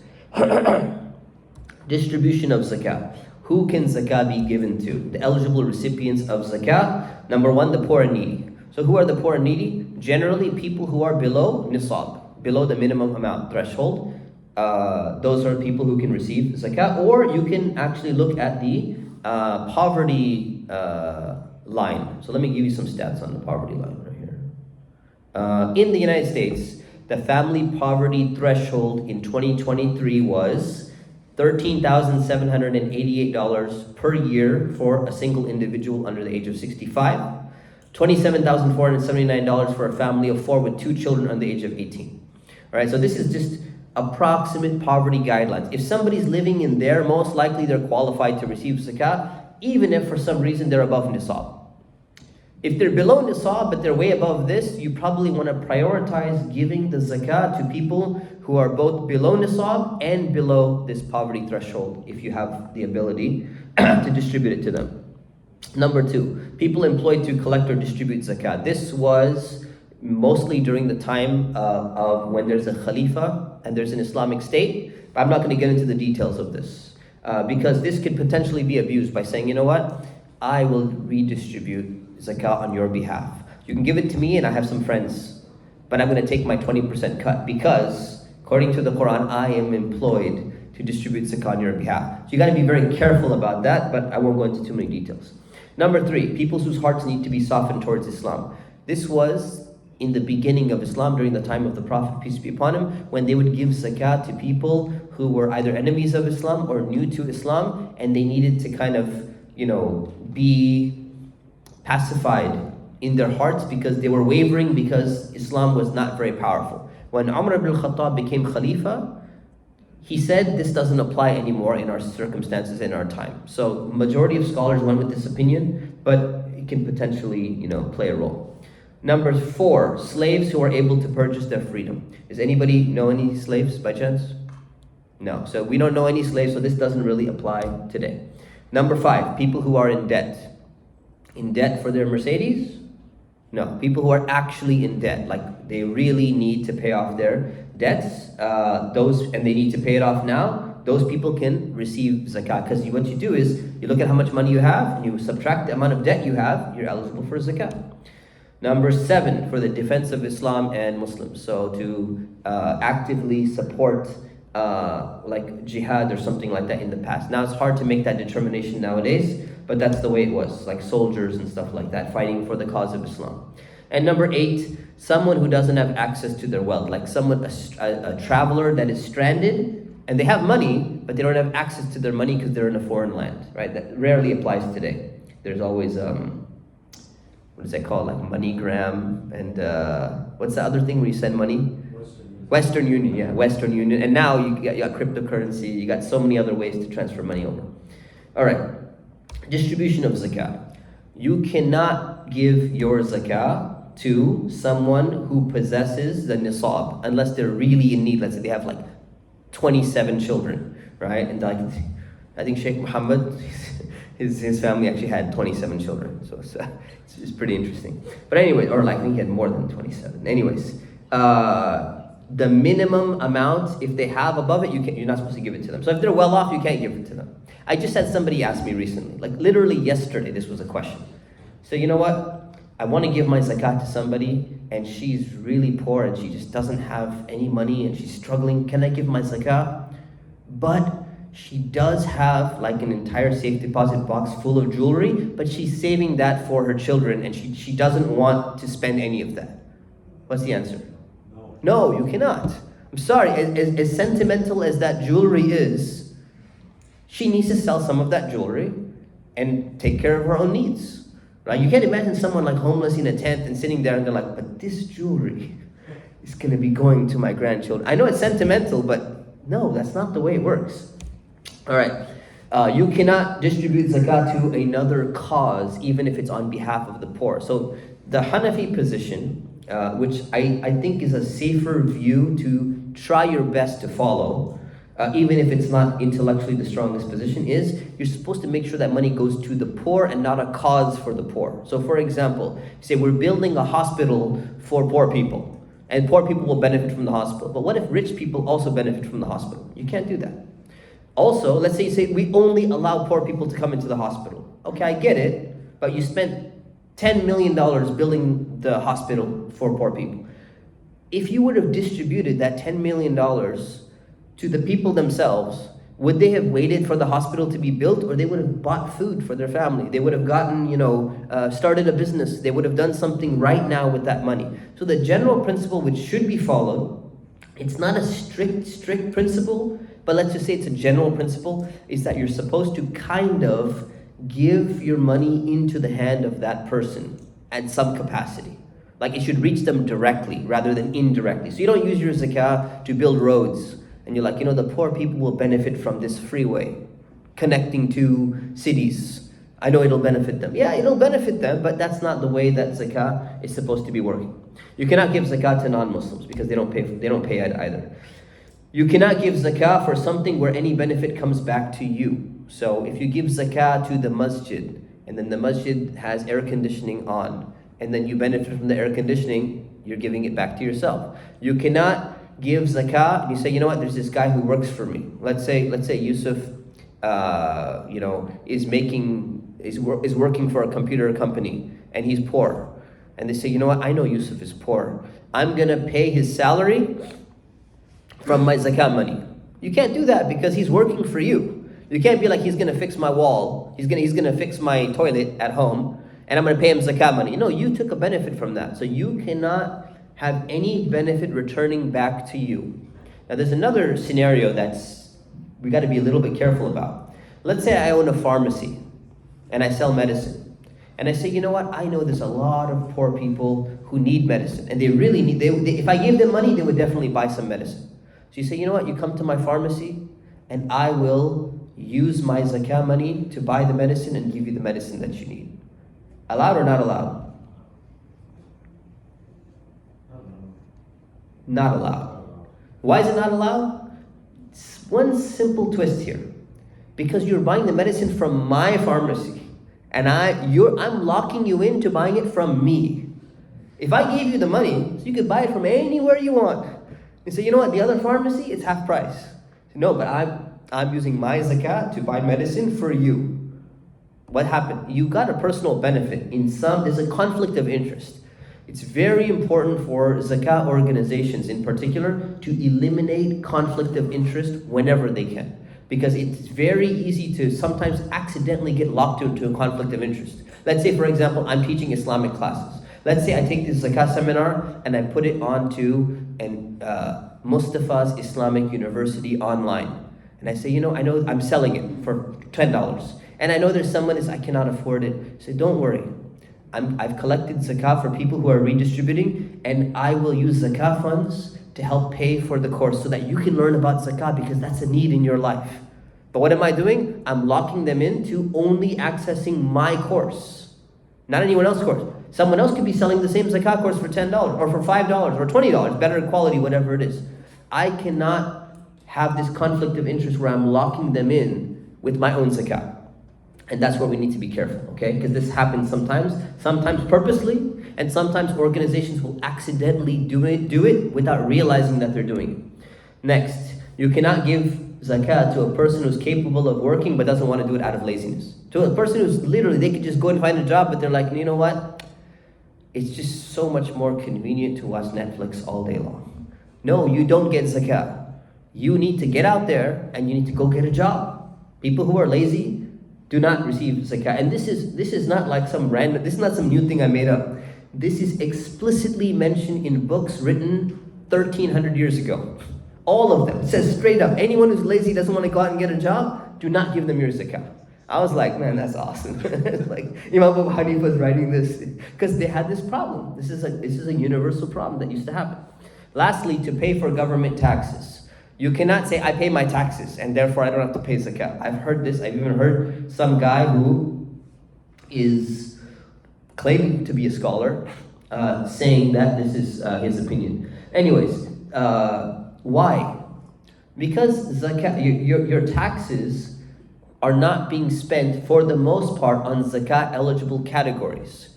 S1: Distribution of zakah. Who can zakah be given to? The eligible recipients of zakah. Number 1, the poor and needy. So who are the poor and needy? Generally people who are below nisab, below the minimum amount threshold. Those are people who can receive zakah. Or you can actually look at the poverty line. So let me give you some stats on the poverty line right here. In the United States, the family poverty threshold in 2023 was $13,788 per year for a single individual under the age of 65, $27,479 for a family of 4 with 2 children under the age of 18. All right, so this is just approximate poverty guidelines. If somebody's living in there, most likely they're qualified to receive zakah, even if for some reason they're above nisab. If they're below nisab but they're way above this, you probably want to prioritize giving the zakah to people who are both below nisab and below this poverty threshold, if you have the ability to distribute it to them. Number 2, people employed to collect or distribute zakah. This was mostly during the time of when there's a khalifa and there's an Islamic state, but I'm not going to get into the details of this because this could potentially be abused by saying, you know what, I will redistribute zakah on your behalf. You can give it to me and I have some friends, but I'm going to take my 20% cut because according to the Quran, I am employed to distribute zakah on your behalf. So you got to be very careful about that, but I won't go into too many details. Number 3, people whose hearts need to be softened towards Islam. This was in the beginning of Islam, during the time of the Prophet, peace be upon him, when they would give zakah to people who were either enemies of Islam or new to Islam, and they needed to kind of, be pacified in their hearts because they were wavering because Islam was not very powerful. When Umar ibn al-Khattab became Khalifa, he said this doesn't apply anymore in our circumstances in our time. So majority of scholars went with this opinion, but it can potentially, play a role. Number 4, slaves who are able to purchase their freedom. Does anybody know any slaves by chance? No. So we don't know any slaves, so this doesn't really apply today. Number 5, people who are in debt. In debt for their Mercedes? No. People who are actually in debt, like they really need to pay off their debts, and they need to pay it off now, those people can receive zakah. Because what you do is, you look at how much money you have, and you subtract the amount of debt you have, you're eligible for zakah. Number 7, for the defense of Islam and Muslims. So to actively support like jihad or something like that in the past. Now it's hard to make that determination nowadays, but that's the way it was, like soldiers and stuff like that, fighting for the cause of Islam. And number 8, someone who doesn't have access to their wealth, like a traveler that is stranded, and they have money, but they don't have access to their money because they're in a foreign land, right? That rarely applies today. There's always, what is that called, like MoneyGram, and what's the other thing where you send money? Western Union, yeah, Western Union. And now you got cryptocurrency, you got so many other ways to transfer money over. All right, distribution of zakah. You cannot give your zakah to someone who possesses the nisab unless they're really in need. Let's say they have like 27 children, right? And like, I think Sheikh Muhammad, his family actually had 27 children. So it's pretty interesting. But anyway, or like I think he had more than 27. Anyways, the minimum amount, if they have above it, you're not supposed to give it to them. So if they're well off, you can't give it to them. I just had somebody ask me recently, like literally yesterday, this was a question. So you know what? I want to give my zakat to somebody and she's really poor and she just doesn't have any money and she's struggling. Can I give my zakat? But she does have like an entire safe deposit box full of jewelry, but she's saving that for her children and she doesn't want to spend any of that. What's the answer? No, you cannot. I'm sorry, as sentimental as that jewelry is, she needs to sell some of that jewelry and take care of her own needs. Right? You can't imagine someone like homeless in a tent and sitting there and they're like, but this jewelry is going to be going to my grandchildren. I know it's sentimental, but no, that's not the way it works. All right. You cannot distribute zakat to another cause, even if it's on behalf of the poor. So the Hanafi position, which I think is a safer view to try your best to follow, even if it's not intellectually the strongest position, is you're supposed to make sure that money goes to the poor and not a cause for the poor. So for example, say we're building a hospital for poor people, and poor people will benefit from the hospital. But what if rich people also benefit from the hospital? You can't do that. Also, let's say you say we only allow poor people to come into the hospital. Okay, I get it, but you spent $10 million building the hospital for poor people. If you would have distributed that $10 million to the people themselves, would they have waited for the hospital to be built, or they would have bought food for their family? They would have gotten, started a business. They would have done something right now with that money. So the general principle which should be followed, it's not a strict principle, but let's just say it's a general principle, is that you're supposed to kind of give your money into the hand of that person at some capacity. Like it should reach them directly rather than indirectly. So you don't use your zakah to build roads. And you're like, the poor people will benefit from this freeway connecting two cities. I know it'll benefit them. Yeah, it'll benefit them, but that's not the way that zakah is supposed to be working. You cannot give zakah to non-Muslims because they don't pay it either. You cannot give zakah for something where any benefit comes back to you. So if you give zakah to the masjid, and then the masjid has air conditioning on, and then you benefit from the air conditioning, you're giving it back to yourself. You cannot give zakah, and you say, you know what, there's this guy who works for me. Let's say Yusuf, is working for a computer company, and he's poor. And they say, you know what, I know Yusuf is poor. I'm gonna pay his salary from my zakah money. You can't do that because he's working for you. You can't be like, he's gonna fix my wall, he's gonna fix my toilet at home, and I'm gonna pay him zakah money. No, you took a benefit from that. So you cannot have any benefit returning back to you. Now there's another scenario we got to be a little bit careful about. Let's say I own a pharmacy and I sell medicine, and I say, you know what, I know there's a lot of poor people who need medicine, and they really need, if I gave them money, they would definitely buy some medicine. So you say, you know what, you come to my pharmacy and I will use my zakah money to buy the medicine and give you the medicine that you need. Allowed or not allowed? Not allowed. Why is it not allowed? It's one simple twist here. Because you're buying the medicine from my pharmacy, and I'm locking you into buying it from me. If I gave you the money, so you could buy it from anywhere you want, and say, you know what, the other pharmacy, it's half price. No, but I'm using my zakat to buy medicine for you. What happened? You got a personal benefit. There's a conflict of interest. It's very important for zakah organizations in particular to eliminate conflict of interest whenever they can. Because it's very easy to sometimes accidentally get locked into a conflict of interest. Let's say, for example, I'm teaching Islamic classes. Let's say I take this zakah seminar and I put it onto Mustafa's Islamic University online. And I say, I know I'm selling it for $10. And I know there's someone who says, I cannot afford it. I say, don't worry. I've collected zakah for people who are redistributing, and I will use zakah funds to help pay for the course so that you can learn about zakah, because that's a need in your life. But what am I doing? I'm locking them into only accessing my course, not anyone else's course. Someone else could be selling the same zakah course for $10 or for $5 or $20, better quality, whatever it is. I cannot have this conflict of interest where I'm locking them in with my own zakah. And that's where we need to be careful, okay? Because this happens sometimes purposely, and sometimes organizations will accidentally do it without realizing that they're doing it. Next, you cannot give zakah to a person who's capable of working but doesn't want to do it out of laziness. To a person who's literally, they could just go and find a job, but they're like, you know what? It's just so much more convenient to watch Netflix all day long. No, you don't get zakah. You need to get out there and you need to go get a job. People who are lazy do not receive zakah. And this is not like this is not some new thing I made up. This is explicitly mentioned in books written 1300 years ago. All of them. It says straight up, anyone who's lazy, doesn't want to go out and get a job, do not give them your zakah. I was like, man, that's awesome. Like Imam Abu Hanifa was writing this because they had this problem. This is a universal problem that used to happen. Lastly, to pay for government taxes. You cannot say, I pay my taxes and therefore I don't have to pay zakah. I've heard this. I've even heard some guy who is claiming to be a scholar saying that this is his opinion. Anyways, why? Because zakah, your taxes are not being spent for the most part on zakah eligible categories.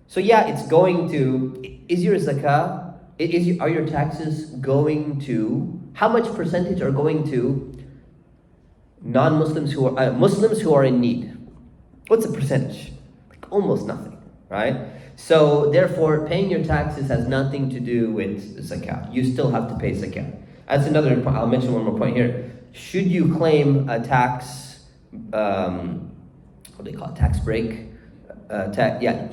S1: So yeah, it's going to, is your zakah, are your taxes going to, how much percentage are going to non-Muslims who are, Muslims who are in need? What's the percentage? Like almost nothing, right? So therefore, paying your taxes has nothing to do with zakah. You still have to pay zakah. That's another point. I'll mention one more point here. Should you claim a tax, what do they call it? Tax break?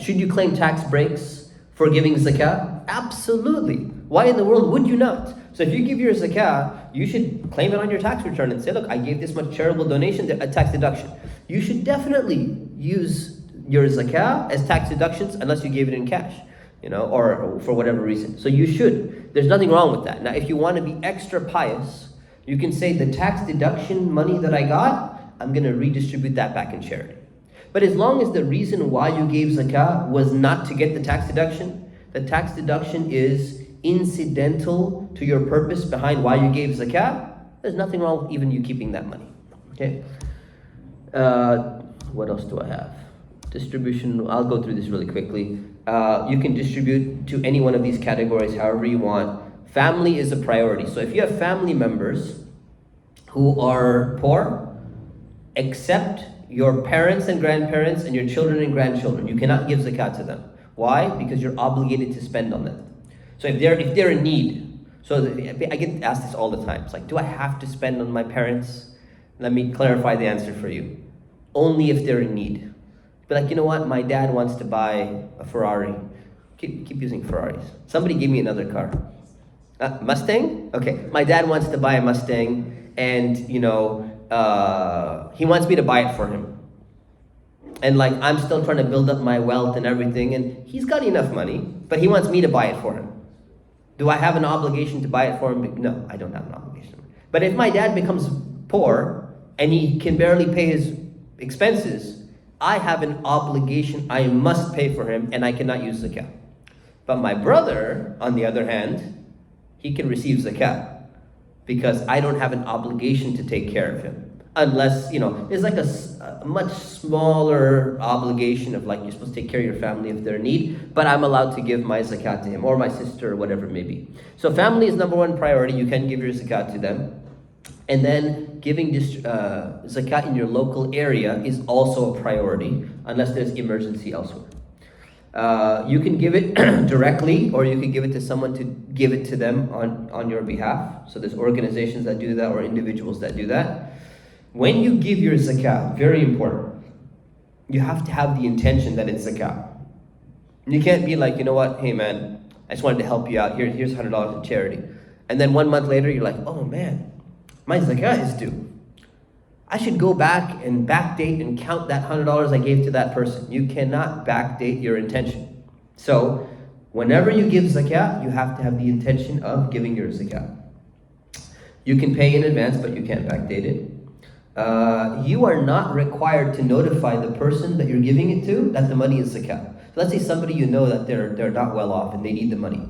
S1: Should you claim tax breaks for giving zakah? Absolutely. Why in the world would you not? So if you give your zakah, you should claim it on your tax return and say, look, I gave this much charitable donation, a tax deduction. You should definitely use your zakah as tax deductions unless you gave it in cash, or for whatever reason. So you should. There's nothing wrong with that. Now, if you want to be extra pious, you can say the tax deduction money that I got, I'm going to redistribute that back in charity. But as long as the reason why you gave zakah was not to get the tax deduction is incidental to your purpose behind why you gave zakah, there's nothing wrong with even you keeping that money. Okay. What else do I have? Distribution, I'll go through this really quickly. You can distribute to any one of these categories however you want. Family is a priority. So if you have family members who are poor, except your parents and grandparents and your children and grandchildren, you cannot give zakat to them. Why? Because you're obligated to spend on them. So if they're in need, so I get asked this all the time. It's like, do I have to spend on my parents? Let me clarify the answer for you. Only if they're in need. Be like, you know what? My dad wants to buy a Ferrari. Keep using Ferraris. Somebody give me another car. Mustang? Okay. My dad wants to buy a Mustang, and he wants me to buy it for him. And like, I'm still trying to build up my wealth and everything, and he's got enough money, but he wants me to buy it for him. Do I have an obligation to buy it for him? No, I don't have an obligation. But if my dad becomes poor and he can barely pay his expenses, I have an obligation. I must pay for him, and I cannot use zakah. But my brother, on the other hand, he can receive zakah because I don't have an obligation to take care of him. Unless, there's like a much smaller obligation of like, you're supposed to take care of your family if they're in need, but I'm allowed to give my zakat to him or my sister or whatever it may be. So family is number one priority. You can give your zakat to them. And then giving zakat in your local area is also a priority unless there's emergency elsewhere. You can give it directly, or you can give it to someone to give it to them on your behalf. So there's organizations that do that or individuals that do that. When you give your zakah, very important, you have to have the intention that it's zakah. You can't be like, you know what, hey man, I just wanted to help you out. Here's $100 in charity. And then 1 month later, you're like, oh man, my zakah is due. I should go back and backdate and count that $100 I gave to that person. You cannot backdate your intention. So whenever you give zakah, you have to have the intention of giving your zakah. You can pay in advance, but you can't backdate it. You are not required to notify the person that you're giving it to that the money is zakah. So let's say somebody you know that they're not well off and they need the money.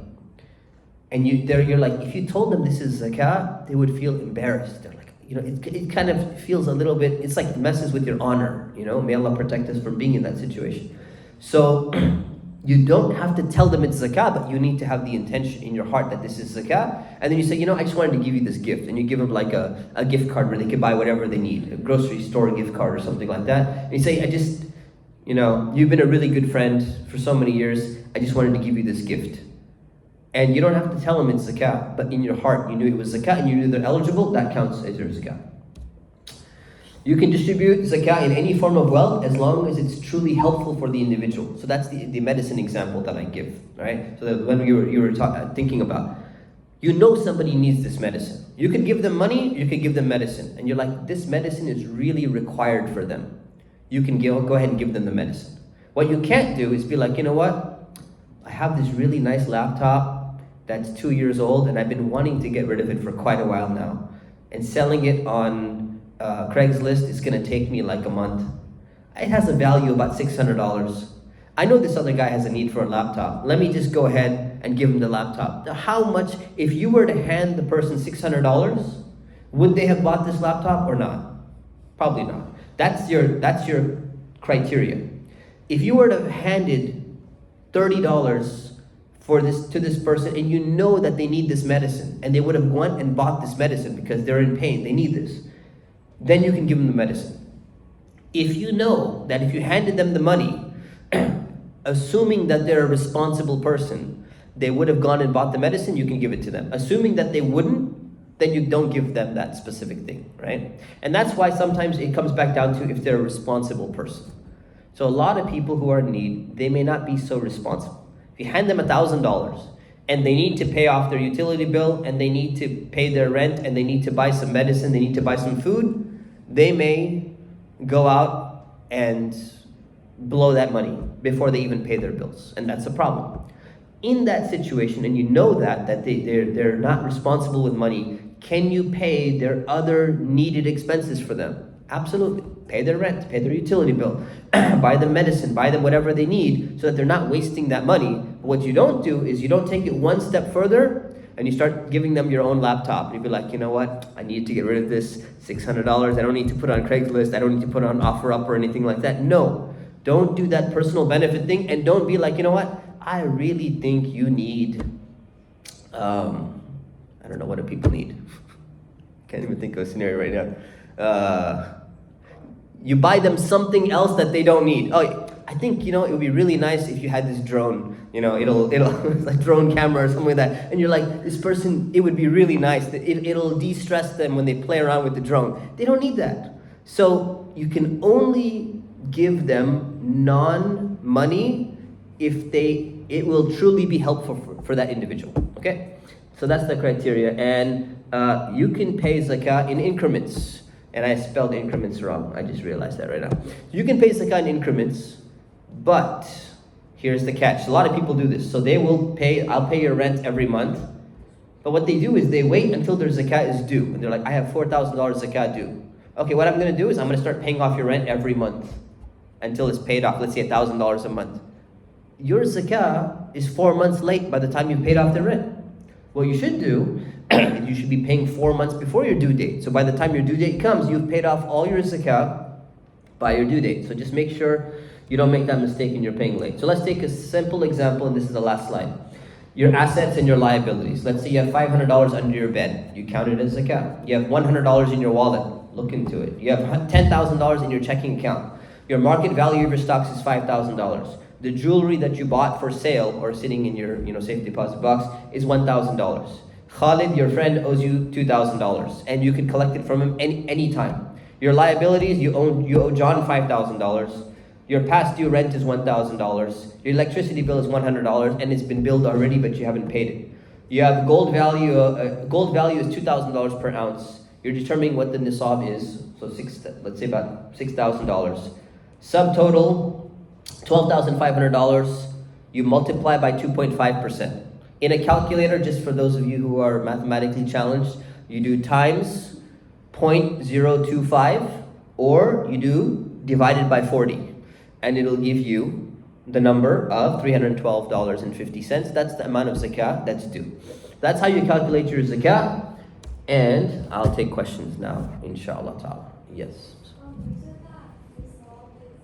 S1: And you're like, if you told them this is zakah, they would feel embarrassed. They're like, it kind of feels a little bit, it's like messes with your honor, May Allah protect us from being in that situation. So you don't have to tell them it's zakah, but you need to have the intention in your heart that this is zakah. And then you say, I just wanted to give you this gift. And you give them like a gift card where they can buy whatever they need, a grocery store gift card or something like that. And you say, you've been a really good friend for so many years. I just wanted to give you this gift. And you don't have to tell them it's zakah, but in your heart you knew it was zakah and you knew they're eligible, that counts as your zakah. You can distribute zakah in any form of wealth as long as it's truly helpful for the individual. So that's the medicine example that I give, right? So that when you were thinking about, somebody needs this medicine. You could give them money, you could give them medicine. And you're like, this medicine is really required for them. You can go ahead and give them the medicine. What you can't do is be like, I have this really nice laptop that's 2 years old and I've been wanting to get rid of it for quite a while now. And selling it on Craigslist is going to take me like a month. It has a value of about $600. I know this other guy has a need for a laptop. Let me just go ahead and give him the laptop. Now, how much, if you were to hand the person $600, would they have bought this laptop or not? Probably not. That's your criteria. If you were to have handed $30 to this person and you know that they need this medicine and they would have went and bought this medicine because they're in pain, they need this, then you can give them the medicine. If you know that if you handed them the money, assuming that they're a responsible person, they would have gone and bought the medicine, you can give it to them. Assuming that they wouldn't, then you don't give them that specific thing, right? And that's why sometimes it comes back down to if they're a responsible person. So a lot of people who are in need, they may not be so responsible. If you hand them $1,000 and they need to pay off their utility bill and they need to pay their rent and they need to buy some medicine, they need to buy some food, they may go out and blow that money before they even pay their bills. And that's a problem. In that situation, and you know that they're not responsible with money, can you pay their other needed expenses for them? Absolutely. Pay their rent, pay their utility bill, buy them medicine, buy them whatever they need so that they're not wasting that money. But what you don't do is you don't take it one step further and you start giving them your own laptop. You'd be like, you know what? I need to get rid of this $600. I don't need to put it on Craigslist. I don't need to put it on OfferUp or anything like that. No, don't do that personal benefit thing and don't be like, you know what? I really think you need, I don't know, what do people need? Can't even think of a scenario right now. You buy them something else that they don't need. Oh, I think, it would be really nice if you had this drone, it'll it's like drone camera or something like that. And you're like, this person, it would be really nice. It'll de-stress them when they play around with the drone. They don't need that. So you can only give them non-money if it will truly be helpful for that individual, okay? So that's the criteria. And you can pay zakah in increments. And I spelled increments wrong. I just realized that right now. You can pay zakah in increments, but here's the catch. A lot of people do this. So they will I'll pay your rent every month. But what they do is they wait until their zakah is due. And they're like, I have $4,000 zakah due. Okay, what I'm going to do is I'm going to start paying off your rent every month until it's paid off. Let's say $1,000 a month. Your zakah is 4 months late by the time you've paid off the rent. What you should do, you should be paying 4 months before your due date. So by the time your due date comes, you've paid off all your zakah by your due date. So just make sure you don't make that mistake and you're paying late. So let's take a simple example, and this is the last slide. Your assets and your liabilities. Let's say you have $500 under your bed. You count it as zakah. You have $100 in your wallet. Look into it. You have $10,000 in your checking account. Your market value of your stocks is $5,000. The jewelry that you bought for sale or sitting in your safe deposit box is $1,000. Khalid, your friend, owes you $2,000 and you can collect it from him any time. Your liabilities, you owe John $5,000. Your past due rent is $1,000. Your electricity bill is $100 and it's been billed already but you haven't paid it. You have gold value is $2,000 per ounce. You're determining what the nisab is, so let's say about $6,000. Subtotal $12,500, you multiply by 2.5%. In a calculator, just for those of you who are mathematically challenged, you do times 0.025 or you do divided by 40. And it'll give you the number of $312.50. That's the amount of zakah that's due. That's how you calculate your zakah. And I'll take questions now, inshallah ta'ala. Yes.
S4: You said that this law is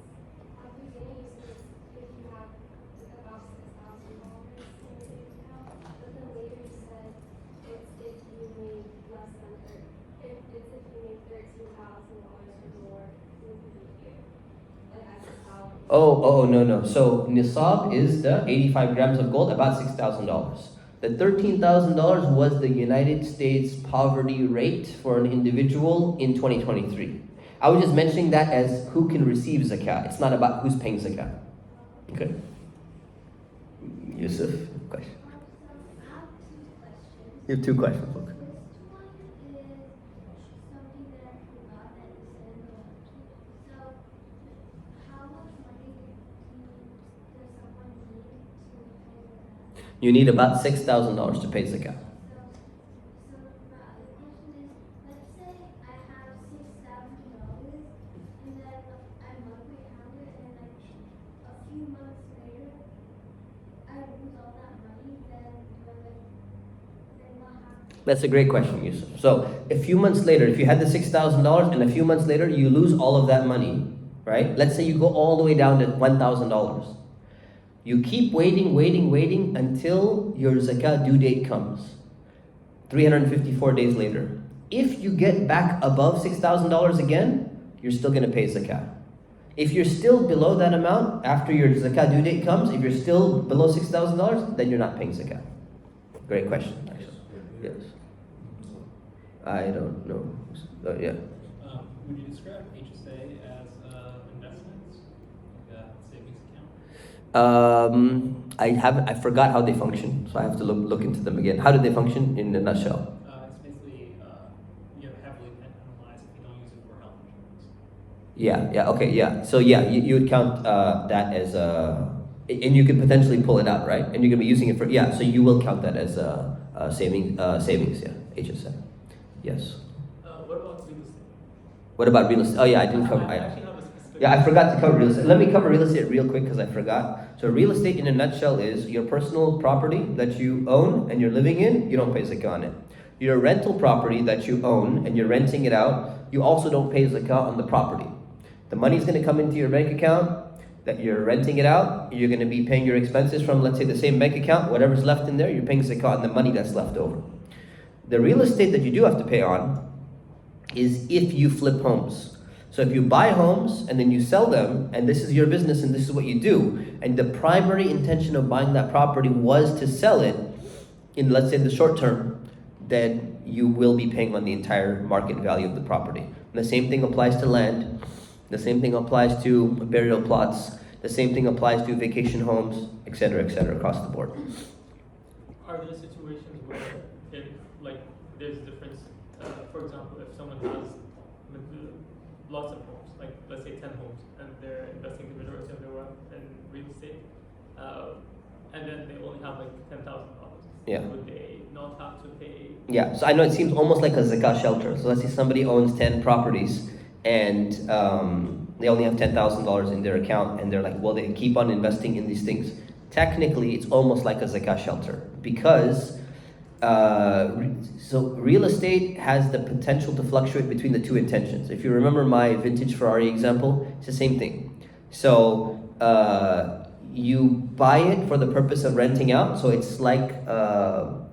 S4: at the beginning you said if you have about $6,000 in your bank account, but then later you said it's if you make less than if you make $13,000 or more in the year, like as a salary.
S1: Oh, no, no. So nisab is the 85 grams of gold, about $6,000. The $13,000 was the United States poverty rate for an individual in 2023. I was just mentioning that as who can receive zakah. It's not about who's paying zakah. Okay? Yusuf, question.
S4: So I have two questions.
S1: You have two questions. Okay.
S4: First one is something that I forgot that you said in the monkey. So how much money does someone need to pay the tax?
S1: You need about $6,000 to pay zakah.
S4: So my other question is, let's say I have $6,000 and then I monthly count it and like a few months later I lose all that money, then do I then what happens?
S1: That's a great question, Yusuf. So a few months later, if you had the $6,000 and a few months later you lose all of that money, right? Let's say you go all the way down to $1,000. You keep waiting until your zakah due date comes. 354 days later. If you get back above $6,000 again, you're still going to pay zakah. If you're still below that amount after your zakah due date comes, if you're still below $6,000, then you're not paying zakah. Great question, actually. Yes. I don't know. Yeah.
S2: Would you describe HSA as investments, like a savings account?
S1: I forgot how they function, so I have to look into them again. How do they function in a nutshell?
S2: It's basically heavily penalized if you don't use it for health insurance.
S1: Yeah. So yeah, you would count that as and you could potentially pull it out, right? And you're gonna be using it for, yeah. So you will count that as savings, yeah, HSA. Yes.
S2: What about real estate?
S1: What about real estate? Oh yeah, I didn't cover.
S2: I actually have a specific.
S1: Yeah, I forgot to cover real estate. Let me cover real estate real quick because I forgot. So real estate in a nutshell is your personal property that you own and you're living in, you don't pay zakah on it. Your rental property that you own and you're renting it out, you also don't pay zakah on the property. The money's going to come into your bank account that you're renting it out. You're going to be paying your expenses from, let's say, the same bank account. Whatever's left in there, you're paying zakah on the money that's left over. The real estate that you do have to pay on is if you flip homes. So if you buy homes and then you sell them, and this is your business and this is what you do, and the primary intention of buying that property was to sell it in, let's say, the short term, then you will be paying on the entire market value of the property. And the same thing applies to land. The same thing applies to burial plots. The same thing applies to vacation homes, etc., across the board.
S2: Are there situations where, if like there's a difference? For example, if someone has lots of homes, like let's say 10 homes, and they're investing the majority of their wealth in real estate, and then they only have like $10,000.
S1: Yeah.
S2: Would they not have to pay?
S1: Yeah, so I know it seems almost like a zakah shelter. So let's say somebody owns 10 properties and they only have $10,000 in their account, and they're like, well, they keep on investing in these things. Technically, it's almost like a zakah shelter because so real estate has the potential to fluctuate between the two intentions. If you remember my vintage Ferrari example, it's the same thing. So you buy it for the purpose of renting out. So it's like a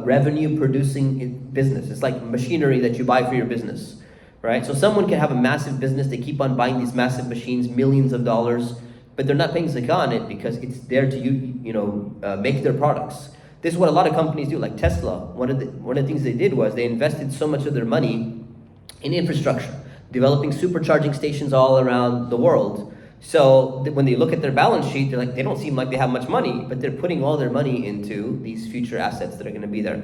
S1: revenue producing business. It's like machinery that you buy for your business, right? So someone can have a massive business. They keep on buying these massive machines, millions of dollars, but they're not paying zakah on it because it's there to make their products. This is what a lot of companies do, like Tesla. One of the things they did was they invested so much of their money in infrastructure, developing supercharging stations all around the world. So when they look at their balance sheet, they're like, they don't seem like they have much money, but they're putting all their money into these future assets that are going to be there.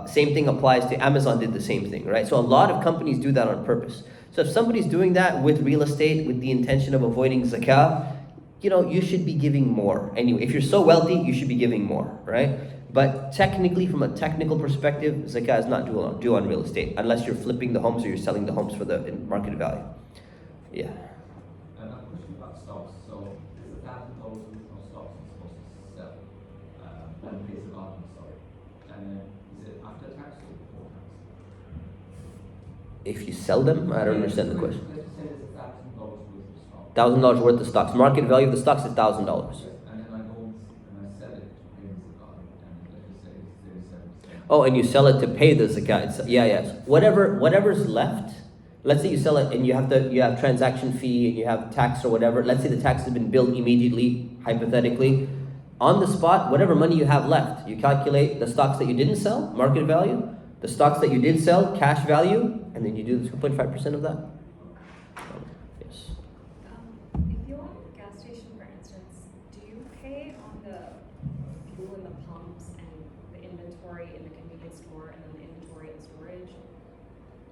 S1: Same thing applies to Amazon. Did the same thing, right? So a lot of companies do that on purpose. So if somebody's doing that with real estate with the intention of avoiding zakah, you should be giving more. Anyway, if you're so wealthy, you should be giving more, right? But technically, from a technical perspective, zakah is not due on real estate unless you're flipping the homes or you're selling the homes for the market value. Yeah.
S5: And a question about stocks. So there's 1,000 dollars worth of stocks you're supposed to sell and pay zakah on the stock. And then is it after tax or
S1: If you sell them, I don't understand the question.
S5: Let's just say there's $1,000 worth of stock.
S1: $1,000 worth of stocks. Market value of the stocks is $1,000.
S5: And then I go and I sell it to pay the zakah, and let's just say it's 37%.
S1: Oh, and you sell it to pay the zakat. Yes. Whatever's left. Let's say you sell it and you have transaction fee and you have tax or whatever. Let's say the tax has been billed immediately, hypothetically. On the spot, whatever money you have left, you calculate the stocks that you didn't sell, market value, the stocks that you did sell, cash value, and then you do the 2.5% of that. Yes.
S6: If you own a gas station, for instance, do you pay on the fuel in the pumps and the inventory in the convenience store and then the inventory in storage?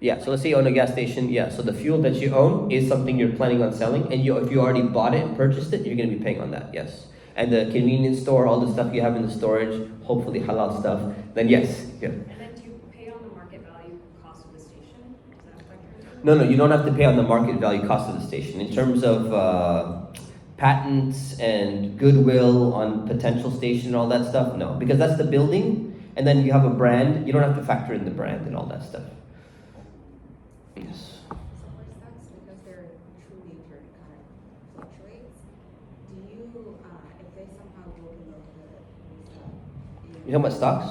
S1: Yeah, so let's say you own a gas station. Yeah, so the fuel that you own is something you're planning on selling, and if you already bought it and purchased it, you're going to be paying on that, yes. And the convenience store, all the stuff you have in the storage, hopefully halal stuff, then yes. Yeah.
S6: And then do you pay on the market value cost of the station? Is that factored in?
S1: No, you don't have to pay on the market value cost of the station. In terms of patents and goodwill on potential station and all that stuff, no. Because that's the building, and then you have a brand, you don't have to factor in the brand and all that stuff. Yes.
S7: So for stocks, because their true nature kind of fluctuates, do you, if they somehow go below the,
S1: You talking about stocks?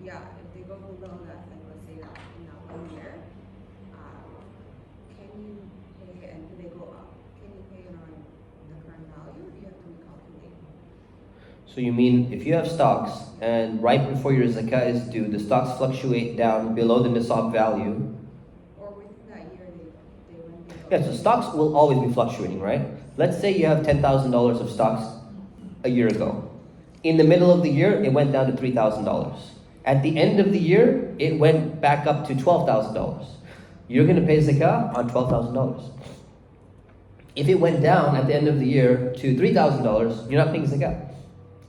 S7: yeah, if they go below that, like let's say that in that 1 year, can you pay, and do they go up? Can you pay it on the current value, or do you have to recalculate?
S1: So you mean if you have stocks and right before your zakah is due, the stocks fluctuate down below the nisab value.
S7: Or within that year, they went below?
S1: Yeah, so stocks will always be fluctuating, right? Let's say you have $10,000 of stocks a year ago. In the middle of the year, it went down to $3,000. At the end of the year, it went back up to $12,000. You're going to pay zakah on $12,000. If it went down at the end of the year to $3,000, you're not paying zakah.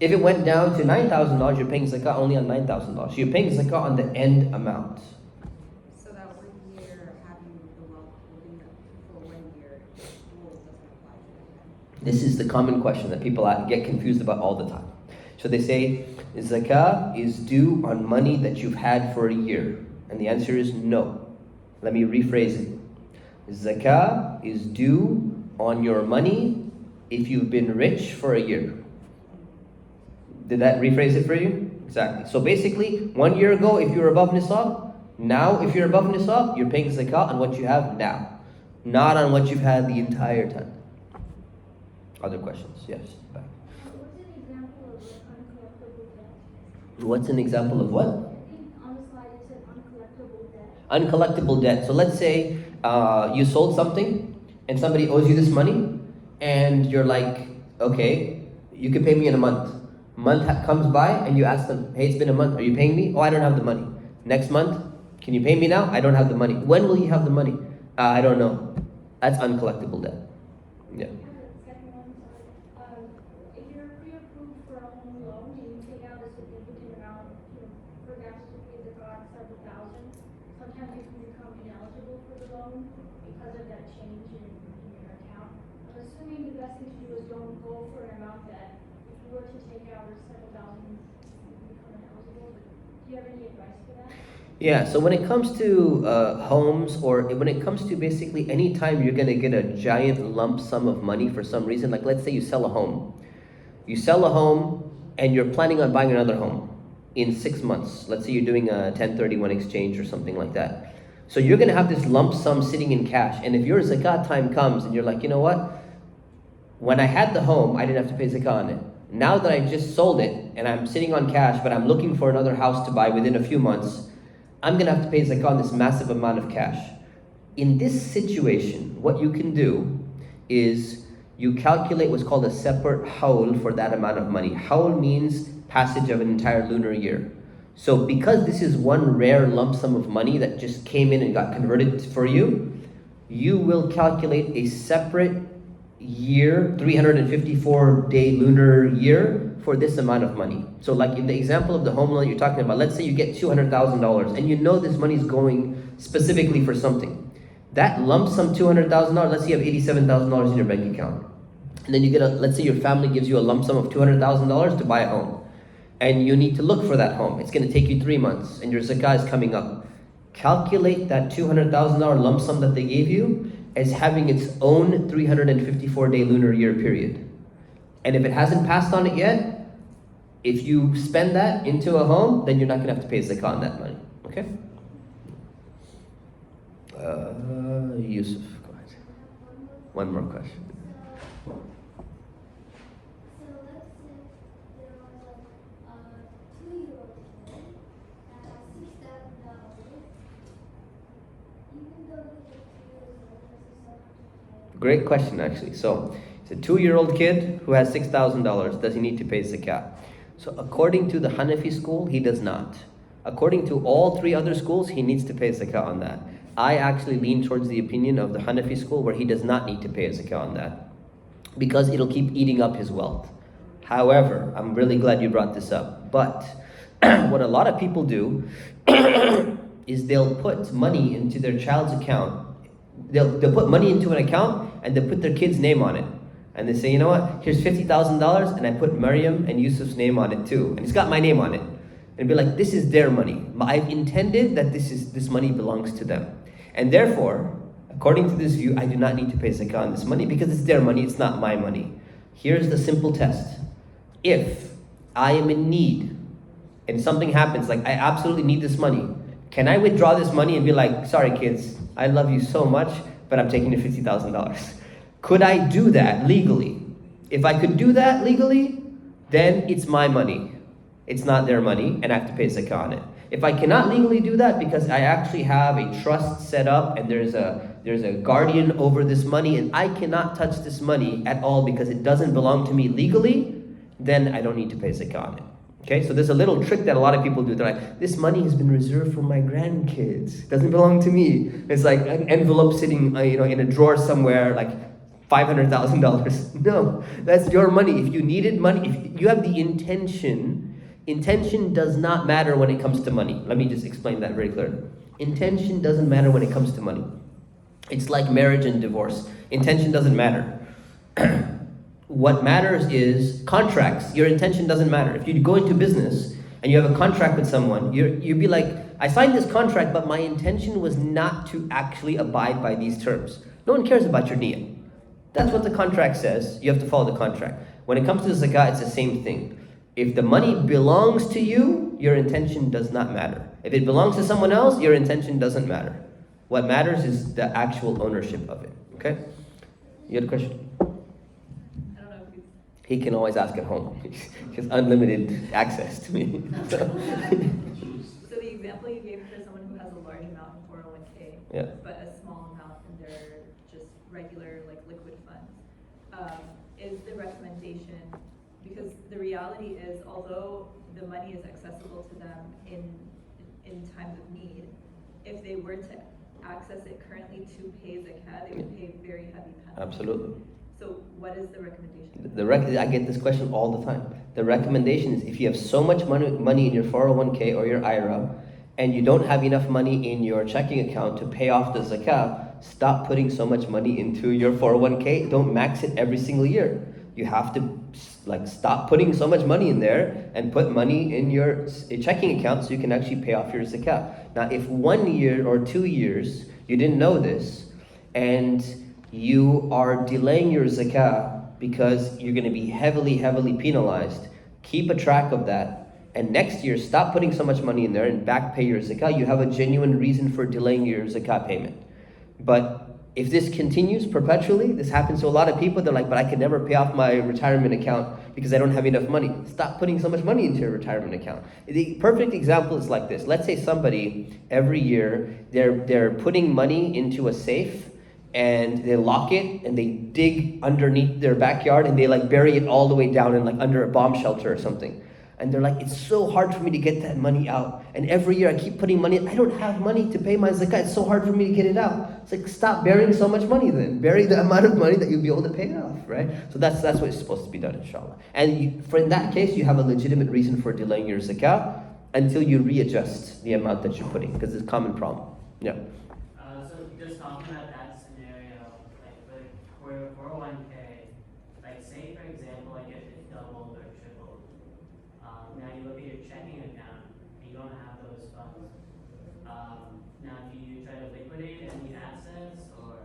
S1: If it went down to $9,000, you're paying zakah only on $9,000. So you're paying zakah on the end amount.
S7: So that 1 year having the wealth within that for 1 year rule doesn't apply to them.
S1: This is the common question that people get confused about all the time. So they say, zakah is due on money that you've had for a year. And the answer is no. Let me rephrase it. Zakah is due on your money if you've been rich for a year. Did that rephrase it for you? Exactly. So basically, 1 year ago, if you were above nisab, now if you're above nisab, you're paying zakah on what you have now, not on what you've had the entire time. Other questions? Yes. Back.
S4: What's an example of what uncollectible debt?
S1: What's an example of what?
S4: I think on the slide it said uncollectible debt.
S1: Uncollectible debt. So let's say you sold something and somebody owes you this money, and you're like, okay, you can pay me in a month. Month comes by and you ask them, hey, it's been a month, are you paying me? Oh, I don't have the money. Next month, can you pay me now? I don't have the money. When will you have the money? I don't know. That's uncollectible debt. Yeah.
S4: Second one, sorry. If you're pre-approved for a home loan and you take out a significant amount, for example, to pay the car several thousand, sometimes you can become ineligible for the loan because of that change in your account. I'm assuming the best thing to do is don't go for an amount that if you were to take out several thousand, you become ineligible. Do you have any advice for that?
S1: Yeah, so when it comes to homes, or when it comes to basically any time you're going to get a giant lump sum of money for some reason, like let's say you sell a home. You sell a home and you're planning on buying another home in 6 months. Let's say you're doing a 1031 exchange or something like that. So you're going to have this lump sum sitting in cash. And if your zakat time comes and you're like, you know what? When I had the home, I didn't have to pay zakah on it. Now that I just sold it and I'm sitting on cash, but I'm looking for another house to buy within a few months, I'm going to have to pay zakah on this massive amount of cash. In this situation, what you can do is you calculate what's called a separate hawl for that amount of money. Hawl means passage of an entire lunar year. So because this is one rare lump sum of money that just came in and got converted for you, you will calculate a separate year, 354-day lunar year, for this amount of money. So like in the example of the home loan you're talking about, let's say you get $200,000 and you know this money is going specifically for something. That lump sum $200,000, let's say you have $87,000 in your bank account. And then you get let's say your family gives you a lump sum of $200,000 to buy a home. And you need to look for that home. It's going to take you 3 months and your zakah is coming up. calculate that $200,000 lump sum that they gave you as having its own 354-day lunar year period. And if it hasn't passed on it yet, if you spend that into a home, then you're not going to have to pay zakah on that money. Okay? Yusuf, go ahead. One more question.
S4: So let's say there was a 2-year-old kid that has $6,000, even though he's 2 years old, does he still have to pay?
S1: Great question, actually. So, it's a 2-year-old kid who has $6,000. Does he need to pay zakat? So, according to the Hanafi school, he does not. According to all 3 other schools, he needs to pay zakat on that. I actually lean towards the opinion of the Hanafi school where he does not need to pay a zakah on that because it'll keep eating up his wealth. However, I'm really glad you brought this up. But what a lot of people do is they'll put money into their child's account. They'll put money into an account and they'll put their kid's name on it. And they say, you know what, here's $50,000 and I put Maryam and Yusuf's name on it too. And it's got my name on it. And be like, this is their money. I've intended that this money belongs to them. And therefore, according to this view, I do not need to pay zakah on this money because it's their money, it's not my money. Here's the simple test. If I am in need and something happens, like I absolutely need this money, can I withdraw this money and be like, sorry kids, I love you so much, but I'm taking the $50,000. Could I do that legally? If I could do that legally, then it's my money. It's not their money, and I have to pay zakah on it. If I cannot legally do that because I actually have a trust set up and there's a guardian over this money and I cannot touch this money at all because it doesn't belong to me legally, then I don't need to pay zakah on it. Okay, so there's a little trick that a lot of people do. They're like, this money has been reserved for my grandkids. It doesn't belong to me. It's like an envelope sitting in a drawer somewhere, like $500,000. No, that's your money. If you needed money, if you have the intention does not matter when it comes to money. Let me just explain that very clearly. Intention doesn't matter when it comes to money. It's like marriage and divorce. Intention doesn't matter. What matters is contracts. Your intention doesn't matter. If you go into business and you have a contract with someone, you'd be like, I signed this contract, but my intention was not to actually abide by these terms. No one cares about your niyyah. That's what the contract says. You have to follow the contract. When it comes to the zakah, it's the same thing. If the money belongs to you, your intention does not matter. If it belongs to someone else, your intention doesn't matter. What matters is the actual ownership of it. Okay? You had a question?
S6: I don't know if you...
S1: He can always ask at home. He has unlimited access to me.
S6: So the example you gave for someone who has a large amount in 401k,
S1: Yeah.
S6: but a small amount in their just regular like liquid funds, is the recommendation, because the reality is, although the money is accessible to them in times of need, if they were to access it currently to pay zakat, they would pay very heavy penalties.
S1: Absolutely.
S6: So what is the recommendation?
S1: I get this question all the time. The recommendation is if you have so much money in your 401k or your IRA and you don't have enough money in your checking account to pay off the zakah, stop putting so much money into your 401k. Don't max it every single year. You have to stop putting so much money in there and put money in your checking account so you can actually pay off your zakah. Now, if 1 year or 2 years you didn't know this and you are delaying your zakah because you're going to be heavily penalized, keep a track of that. And next year, stop putting so much money in there and back pay your zakah. You have a genuine reason for delaying your zakah payment. But if this continues perpetually, this happens to a lot of people, they're like, but I can never pay off my retirement account because I don't have enough money. Stop putting so much money into your retirement account. The perfect example is like this. Let's say somebody, every year, they're putting money into a safe and they lock it and they dig underneath their backyard and they bury it all the way down in under a bomb shelter or something. And they're like, it's so hard for me to get that money out. And every year I keep putting money, I don't have money to pay my zakah. It's so hard for me to get it out. It's like, stop burying so much money then. Bury the amount of money that you'll be able to pay it off, right? So that's what's supposed to be done, inshallah. And in that case, you have a legitimate reason for delaying your zakah until you readjust the amount that you're putting, because it's a common problem. Yeah.
S8: So just talking about that scenario, for your 401k, say for example, it doubled or tripled. Now you look at your checking account, and you don't have those funds. Now, do you try to liquidate any assets or?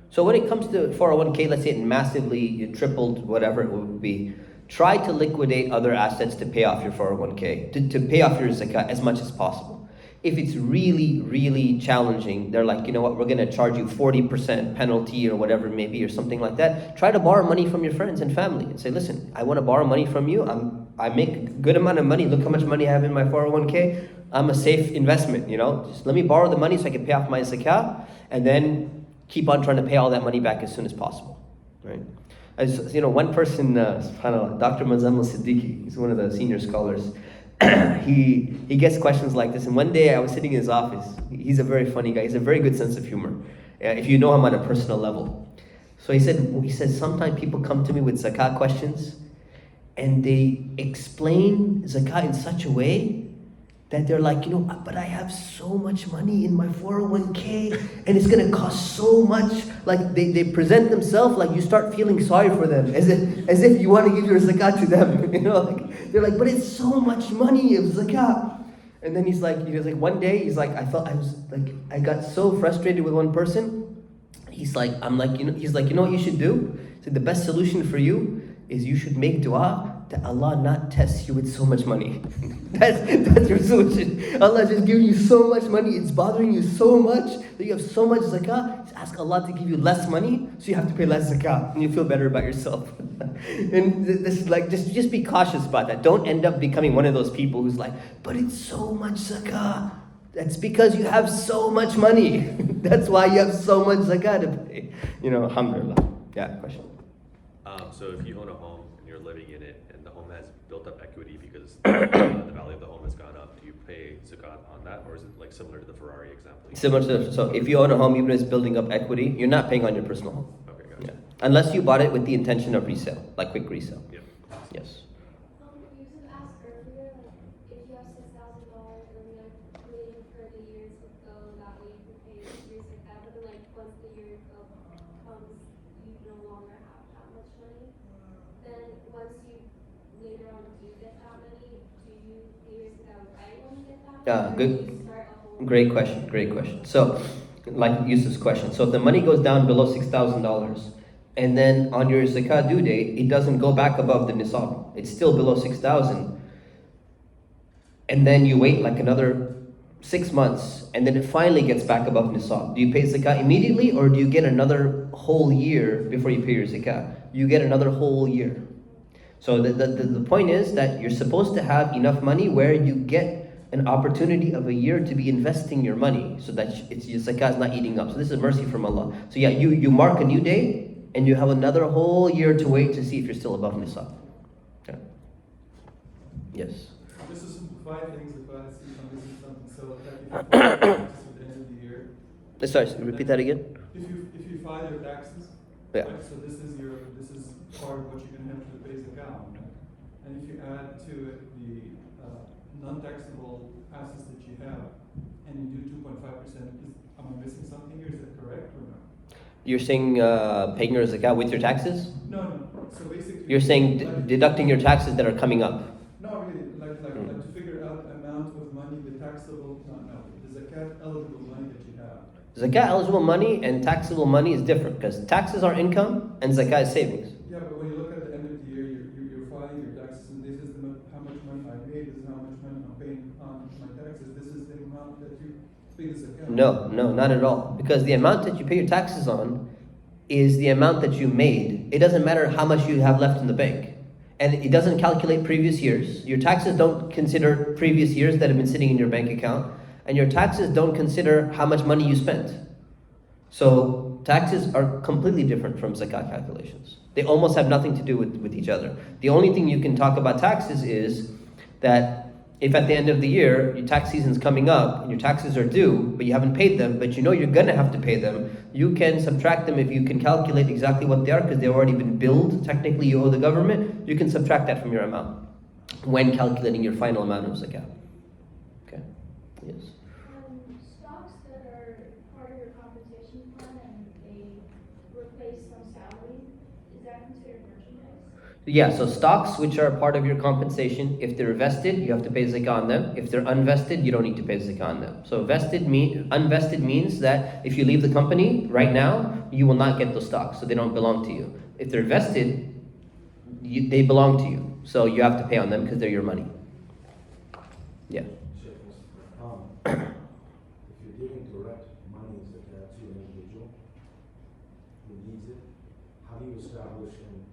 S1: So when it comes to 401k, let's say it massively, you tripled, whatever it would be, try to liquidate other assets to pay off your 401k, to pay off your zakah as much as possible. If it's really, really challenging, they're like, you know what, we're going to charge you 40% penalty or whatever it may be or something like that. Try to borrow money from your friends and family and say, listen, I want to borrow money from you. I make a good amount of money. Look how much money I have in my 401k. I'm a safe investment, you know. Just let me borrow the money so I can pay off my zakah and then keep on trying to pay all that money back as soon as possible, right? As you know, one person, subhanAllah, Dr. Mazam al-Siddiqui, he's one of the senior scholars. he gets questions like this, and one day I was sitting in his office. He's a very funny guy. He has a very good sense of humor, if you know him on a personal level. So he said sometimes people come to me with zakah questions, and they explain zakah in such a way that they're like, you know, but I have so much money in my 401k and it's gonna cost so much. Like they present themselves like you start feeling sorry for them, as if you want to give your zakat to them. You know, like they're like, but it's so much money of zakat. And then he's like, one day he's like, I got so frustrated with one person. He's like, you know what you should do? So the best solution for you is you should make dua that Allah not test you with so much money. that's your solution. Allah just giving you so much money, it's bothering you so much that you have so much zakah. Just ask Allah to give you less money so you have to pay less zakah and you feel better about yourself. And this is like, just be cautious about that. Don't end up becoming one of those people who's like, but it's so much zakah. That's because you have so much money. That's why you have so much zakah to pay. You know, alhamdulillah. Yeah, question.
S3: So if you own a home and you're living in it and the home has built up equity because the value of the home has gone up, do you pay zakat on that, or is it like similar to the Ferrari example?
S1: So if you own a home, even if it's building up equity, you're not paying on your personal home.
S3: Okay, gotcha.
S1: Yeah. Unless you bought it with the intention of resale, like quick resale.
S3: Yep.
S1: Yes.
S4: You asked earlier, like, if you have $6,000 and you're waiting for the year to go, that way you can pay years like that. But then, like, once the year comes, you no longer have that much money. Then once you later on do get that money, do you pay your zakah right when you get that money?
S1: Yeah,
S4: or
S1: good.
S4: do you start a whole
S1: Great question. So, like Yusuf's question. So if the money goes down below $6,000, and then on your zakah due date, it doesn't go back above the nisab. It's still below 6,000. And then you wait like another 6 months, and then it finally gets back above nisab. Do you pay zakah immediately, or do you get another whole year before you pay your zakah? You get another whole year. So the point is that you're supposed to have enough money where you get an opportunity of a year to be investing your money, so that your zakah is not eating up. So this is mercy from Allah. So yeah, you mark a new day, and you have another whole year to wait to see if you're still above nisab. Okay. Yes.
S9: Just to simplify things, if I see I'm missing something, so like if you file your taxes at the end of the year,
S1: Sorry, repeat that again.
S9: if you file your taxes,
S1: Yeah.
S9: right, so this is part of what you're gonna have to pay zakah on, right? And if you add to it the non-taxable assets that you have, and you do 2.5%, am I missing something here? Is that correct or no?
S1: You're saying paying your zakah with your taxes?
S9: No. So basically,
S1: You're saying
S9: like,
S1: deducting your taxes that are coming up.
S9: no, really, like to figure out the amount of money, the taxable, the zakat eligible money that you have.
S1: Zakah eligible money and taxable money is different, because taxes are income and zakah is savings.
S9: Yeah, but when you look at the end of the year, you're filing your taxes, and this is how much money I made, this is how much money I'm paying on my taxes, this is the amount that you pay the zakat.
S1: No, not at all. Because the amount that you pay your taxes on is the amount that you made. It doesn't matter how much you have left in the bank. And it doesn't calculate previous years. Your taxes don't consider previous years that have been sitting in your bank account. And your taxes don't consider how much money you spent. So taxes are completely different from zakat calculations. They almost have nothing to do with each other. The only thing you can talk about taxes is that if at the end of the year, your tax season's coming up, and your taxes are due, but you haven't paid them, but you know you're gonna have to pay them, you can subtract them if you can calculate exactly what they are, because they've already been billed. Technically, you owe the government. You can subtract that from your amount when calculating your final amount of zakat. Okay. Yes.
S4: Stocks that are part of your compensation plan and they replace some salary, is that considered merchandise?
S1: Yeah, so stocks which are part of your compensation, if they're vested, you have to pay zakah on them. If they're unvested, you don't need to pay zakah on them. So unvested means that if you leave the company right now, you will not get those stocks, so they don't belong to you. If they're vested, they belong to you, so you have to pay on them because they're your money. Yeah.
S10: If you're giving direct money as zakat to an individual who needs it, how do you establish and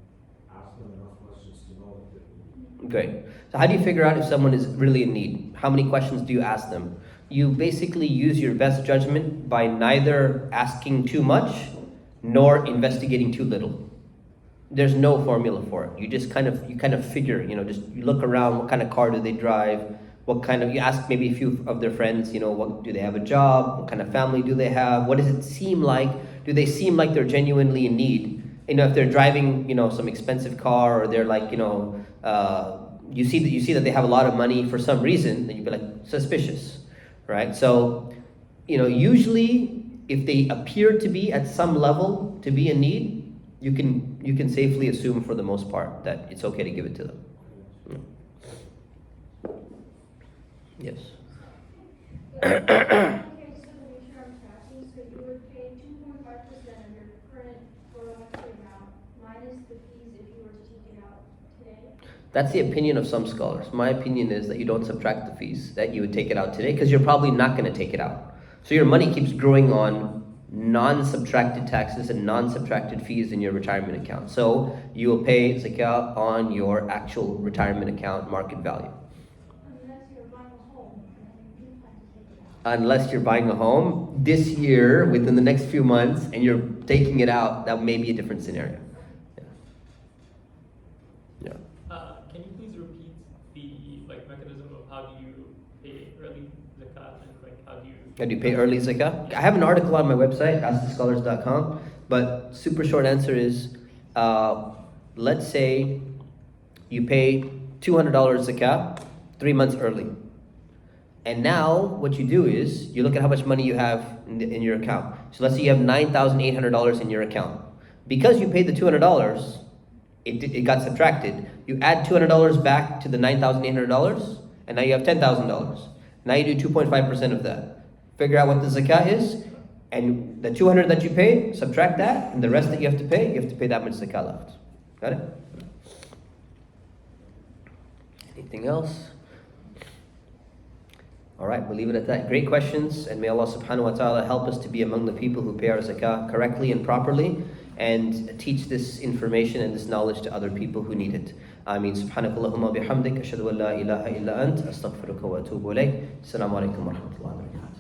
S10: ask them enough questions to know that they're needy?
S1: Great. So how do you figure out if someone is really in need? How many questions do you ask them? You basically use your best judgment by neither asking too much nor investigating too little. There's no formula for it. You just kind of figure, just you look around, what kind of car do they drive? You ask maybe a few of their friends, what do they have a job? What kind of family do they have? What does it seem like? Do they seem like they're genuinely in need? If they're driving, some expensive car, or they're like, you see that they have a lot of money for some reason, then you'd be like suspicious, right? So, usually if they appear to be at some level to be in need, you can safely assume for the most part that it's okay to give it to them. Yes.
S4: Okay, so to make sure I'm tracking, so you would pay 2.5% of your current 401k amount minus the fees if you were to take it out today?
S1: That's the opinion of some scholars. My opinion is that you don't subtract the fees, that you would take it out today because you're probably not going to take it out. So your money keeps growing on non-subtracted taxes and non-subtracted fees in your retirement account. So you will pay zakah on your actual retirement account market value.
S4: Unless you're buying a home and you do plan to take it out.
S1: Unless you're buying a home this year, within the next few months, and you're taking it out, that may be a different scenario. Yeah.
S2: Can you please repeat the mechanism of how do you pay early zakat and how do you?
S1: How do you pay early zakah? I have an article on my website, askthescholars.com, but super short answer is, let's say you pay $200 zakah 3 months early. And now what you do is you look at how much money you have in your account. So let's say you have $9,800 in your account. Because you paid the $200, it got subtracted. You add $200 back to the $9,800, and now you have $10,000. Now you do 2.5% of that. Figure out what the zakah is, and the $200 that you paid, subtract that, and the rest that you have to pay that much zakah left. Got it? Anything else? All right, we'll leave it at that. Great questions, and may Allah subhanahu wa ta'ala help us to be among the people who pay our zakah correctly and properly, and teach this information and this knowledge to other people who need it. Ameen. Subhanakallahumma bihamdik, ashhadu an la ilaha illa ant, astaghfiruka wa atubu ilayk. Assalamu alaikum wa rahmatullahi wa barakatuh.